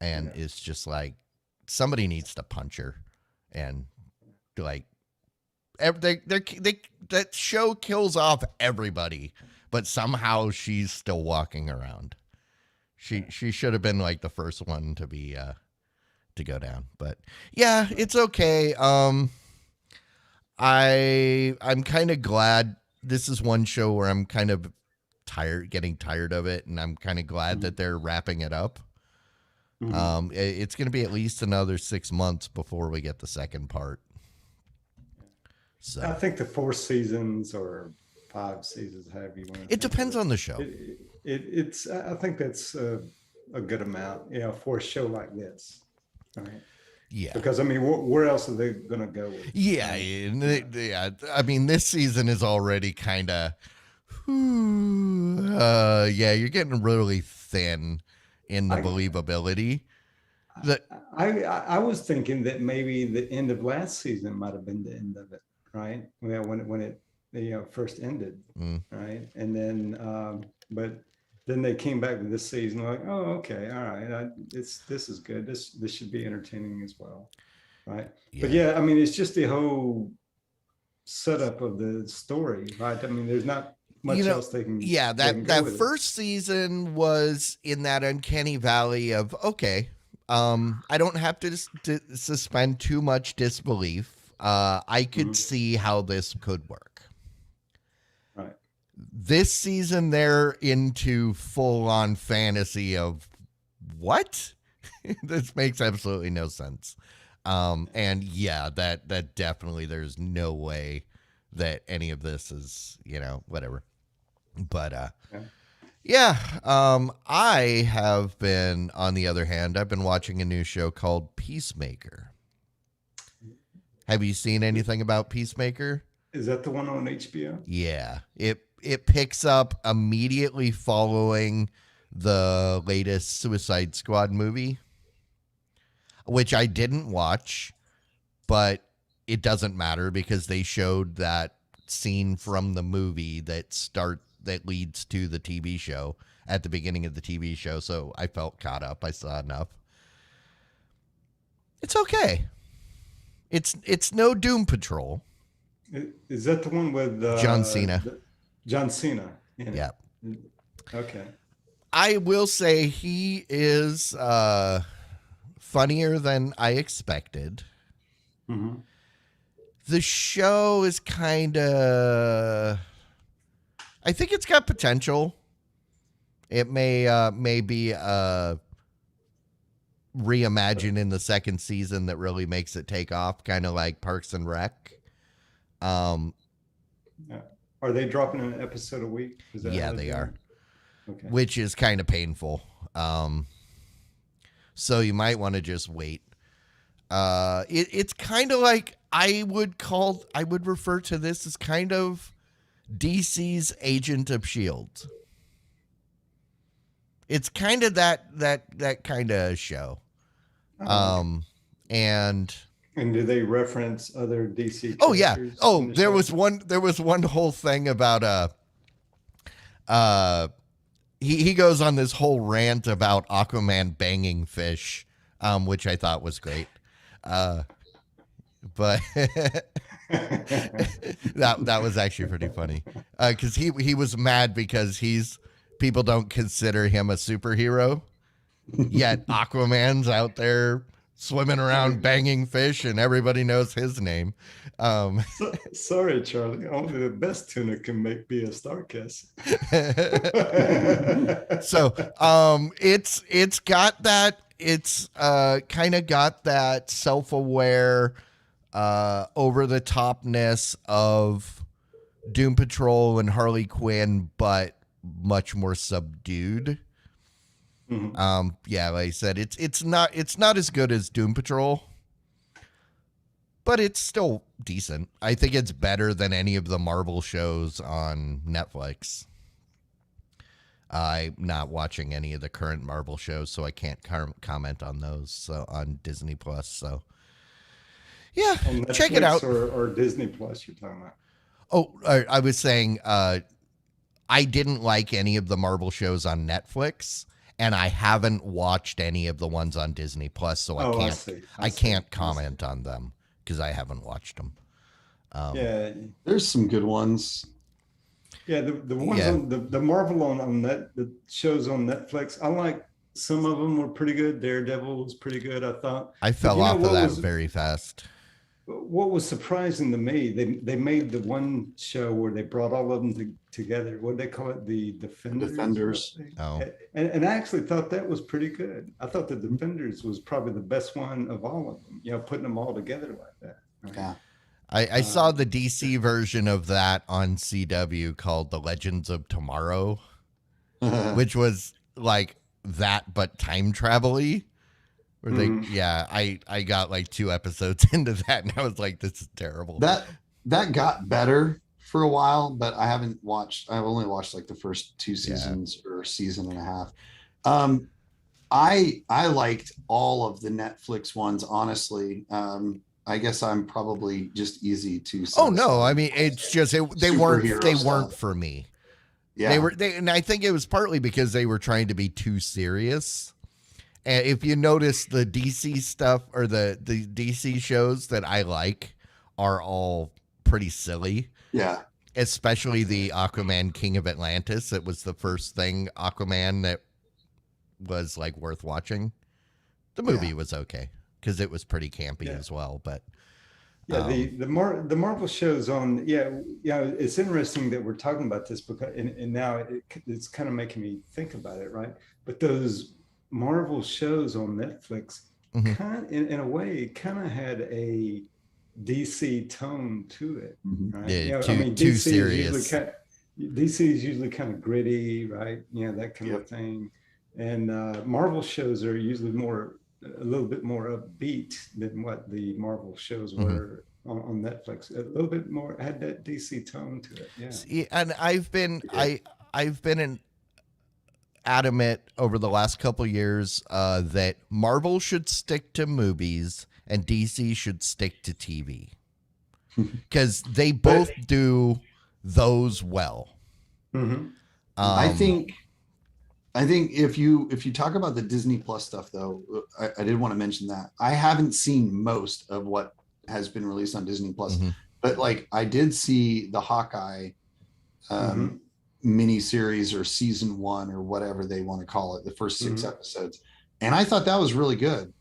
[SPEAKER 1] and it's just like somebody needs to punch her, and like that show kills off everybody, but somehow she's still walking around. She should have been like the first one to be to go down, but yeah, it's okay. I'm kind of glad this is one show where I'm kind of getting tired of it, and I'm kind of glad that they're wrapping it up. It's going to be at least another 6 months before we get the second part. So
[SPEAKER 3] I think the 4 seasons or 5 seasons, however you want to.
[SPEAKER 1] It depends on the show.
[SPEAKER 3] It's I think that's a good amount, for a show like this, right?
[SPEAKER 1] Yeah.
[SPEAKER 3] Because I mean, where else are they going to go with?
[SPEAKER 1] Yeah, yeah. I mean, this season is already kind of, you're getting really thin in the believability.
[SPEAKER 3] I was thinking that maybe the end of last season might have been the end of it, right? When it first ended, right? And then but then they came back with this season like, oh, okay, all right, this is good. This should be entertaining as well, right? Yeah. But yeah, I mean, it's just the whole setup of the story, right? I mean, there's not much else they can.
[SPEAKER 1] Yeah, that first season was in that uncanny valley of okay. I don't have to suspend too much disbelief. I could see how this could work.
[SPEAKER 3] Right.
[SPEAKER 1] This season, they're into full-on fantasy of what? This makes absolutely no sense. And yeah, that definitely, there's no way that any of this is, whatever. But yeah, I have been, on the other hand, I've been watching a new show called Peacemaker. Have you seen anything about Peacemaker?
[SPEAKER 3] Is that the one on HBO?
[SPEAKER 1] Yeah, it picks up immediately following the latest Suicide Squad movie, which I didn't watch, but it doesn't matter because they showed that scene from the movie that leads to the TV show at the beginning of the TV show. So I felt caught up. I saw enough. It's okay. It's no Doom Patrol.
[SPEAKER 3] Is that the one with
[SPEAKER 1] John Cena?
[SPEAKER 3] John Cena.
[SPEAKER 1] Yeah.
[SPEAKER 3] Okay.
[SPEAKER 1] I will say he is funnier than I expected.
[SPEAKER 3] Mm-hmm.
[SPEAKER 1] The show is kind of, I think it's got potential. It may be reimagined in the second season that really makes it take off, kind of like Parks and Rec.
[SPEAKER 3] Yeah. Are they dropping an episode a week? Is that
[SPEAKER 1] Yeah,
[SPEAKER 3] how
[SPEAKER 1] they are.
[SPEAKER 3] Okay.
[SPEAKER 1] Which is kind of painful. So you might want to just wait. It's kind of like I would refer to this as kind of DC's Agent of Shield. It's kind of that kind of show.
[SPEAKER 3] Oh,
[SPEAKER 1] And
[SPEAKER 3] do they reference other DC
[SPEAKER 1] oh yeah.
[SPEAKER 3] characters
[SPEAKER 1] Oh,
[SPEAKER 3] in the
[SPEAKER 1] there
[SPEAKER 3] show?
[SPEAKER 1] was one whole thing about he goes on this whole rant about Aquaman banging fish, which I thought was great. But that was actually pretty funny. Cuz he was mad because people don't consider him a superhero. Yet Aquaman's out there swimming around banging fish and everybody knows his name.
[SPEAKER 3] Sorry, Charlie. Only the best tuna can be a Starcast.
[SPEAKER 1] So it's got that, it's kind of got that self-aware over the topness of Doom Patrol and Harley Quinn, but much more subdued.
[SPEAKER 3] Mm-hmm.
[SPEAKER 1] Yeah, like I said, it's not as good as Doom Patrol, but it's still decent. I think it's better than any of the Marvel shows on Netflix. I'm not watching any of the current Marvel shows, so I can't comment on those. So on Disney Plus, so yeah,
[SPEAKER 3] On
[SPEAKER 1] check it
[SPEAKER 3] Netflix
[SPEAKER 1] out.
[SPEAKER 3] or Disney Plus, you're talking about.
[SPEAKER 1] Oh, I was saying I didn't like any of the Marvel shows on Netflix, and I haven't watched any of the ones on Disney Plus, so I can't comment on them because I haven't watched them.
[SPEAKER 3] Yeah,
[SPEAKER 2] There's some good ones.
[SPEAKER 3] yeah. The ones on the Marvel on the shows on Netflix, I like some of them were pretty good. Daredevil was pretty good, I thought.
[SPEAKER 1] I fell off of that very fast.
[SPEAKER 3] What was surprising to me, they made the one show where they brought all of them together. What they call it, the Defenders.
[SPEAKER 1] Oh,
[SPEAKER 3] and I actually thought that was pretty good. I thought the Defenders was probably the best one of all of them. You know, putting them all together like that. Right?
[SPEAKER 2] Yeah.
[SPEAKER 1] I saw the DC version of that on CW called The Legends of Tomorrow, which was like that but time travel-y. Where I got like 2 episodes into that and I was like, this is terrible.
[SPEAKER 2] That got better for a while, but I've only watched like the first 2 seasons or season and a half. I liked all of the Netflix ones, honestly. I guess I'm probably just easy to satisfy.
[SPEAKER 1] Oh no, I mean it's just they weren't for me.
[SPEAKER 2] Yeah.
[SPEAKER 1] And I think it was partly because they were trying to be too serious. And if you notice, the DC stuff or the DC shows that I like are all pretty silly.
[SPEAKER 2] Yeah.
[SPEAKER 1] Especially the Aquaman King of Atlantis. It was the first thing Aquaman that was like worth watching. The movie was okay because it was pretty campy as well. But
[SPEAKER 3] yeah, the Marvel shows on it's interesting that we're talking about this because and now it's kind of making me think about it, right? But those Marvel shows on Netflix kind of, in a way, kind of had a DC tone to it, right?
[SPEAKER 1] Yeah, too serious.
[SPEAKER 3] DC is usually kind of gritty, right? That kind of thing. And Marvel shows are usually a little bit more upbeat than what the Marvel shows were on Netflix. A little bit more had that DC tone to it. Yeah.
[SPEAKER 1] And I've been adamant over the last couple of years that Marvel should stick to movies and DC should stick to TV because they both do those well.
[SPEAKER 2] I think if you talk about the Disney Plus stuff, though, I did want to mention that I haven't seen most of what has been released on Disney Plus, but like I did see the Hawkeye mini series or season 1 or whatever they want to call it, the first 6 episodes, and I thought that was really good.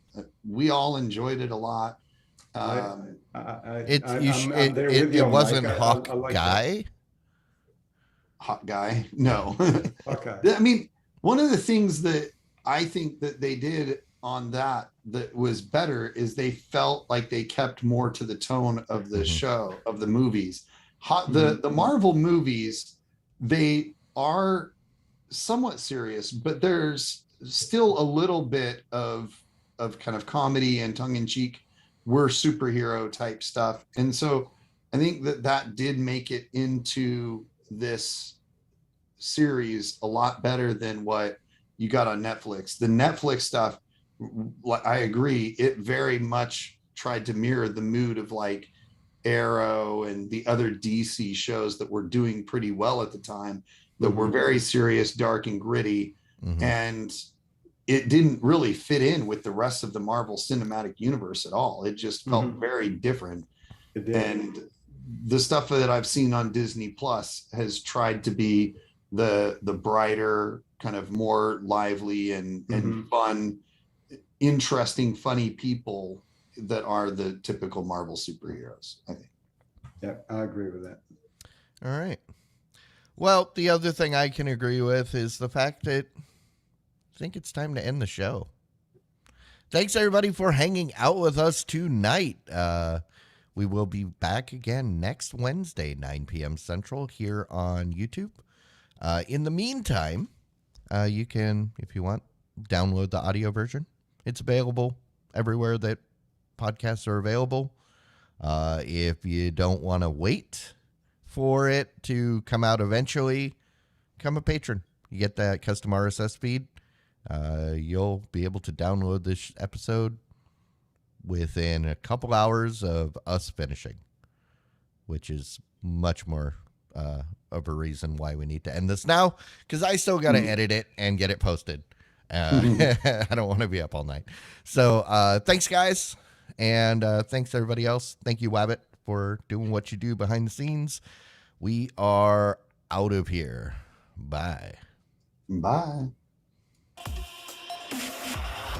[SPEAKER 2] We all enjoyed it a lot.
[SPEAKER 3] I'm there with you
[SPEAKER 1] It
[SPEAKER 3] on
[SPEAKER 1] wasn't
[SPEAKER 3] Mike.
[SPEAKER 1] Hawk
[SPEAKER 3] I like
[SPEAKER 1] Guy.
[SPEAKER 2] Hot guy. No.
[SPEAKER 3] that. Okay.
[SPEAKER 2] I mean, one of the things that I think that they did on that was better is they felt like they kept more to the tone of the show, of the movies. The Marvel movies, they are somewhat serious, but there's still a little bit of kind of comedy and tongue-in-cheek, we're superhero type stuff. And so I think that did make it into this series a lot better than what you got on Netflix. The Netflix stuff, I agree, it very much tried to mirror the mood of like Arrow and the other DC shows that were doing pretty well at the time, that were very serious, dark, and gritty. And it didn't really fit in with the rest of the Marvel Cinematic Universe at all. It just felt very different.
[SPEAKER 3] It did.
[SPEAKER 2] And the stuff that I've seen on Disney Plus has tried to be the brighter, kind of more lively and fun, interesting, funny people that are the typical Marvel superheroes, I think.
[SPEAKER 3] Yeah, I agree with that.
[SPEAKER 1] All right. Well, the other thing I can agree with is the fact that I think it's time to end the show. Thanks, everybody, for hanging out with us tonight. We will be back again next Wednesday, 9 p.m. Central, here on YouTube. In the meantime, you can, if you want, download the audio version. It's available everywhere that podcasts are available. If you don't want to wait for it to come out eventually, become a patron. You get that custom RSS feed. You'll be able to download this episode within a couple hours of us finishing, which is much more of a reason why we need to end this now, because I still got to edit it and get it posted. I don't want to be up all night. So thanks, guys. And thanks, everybody else. Thank you, Wabbit, for doing what you do behind the scenes. We are out of here. Bye.
[SPEAKER 2] Bye.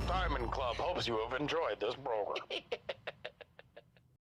[SPEAKER 4] Diamond Club hopes you have enjoyed this program.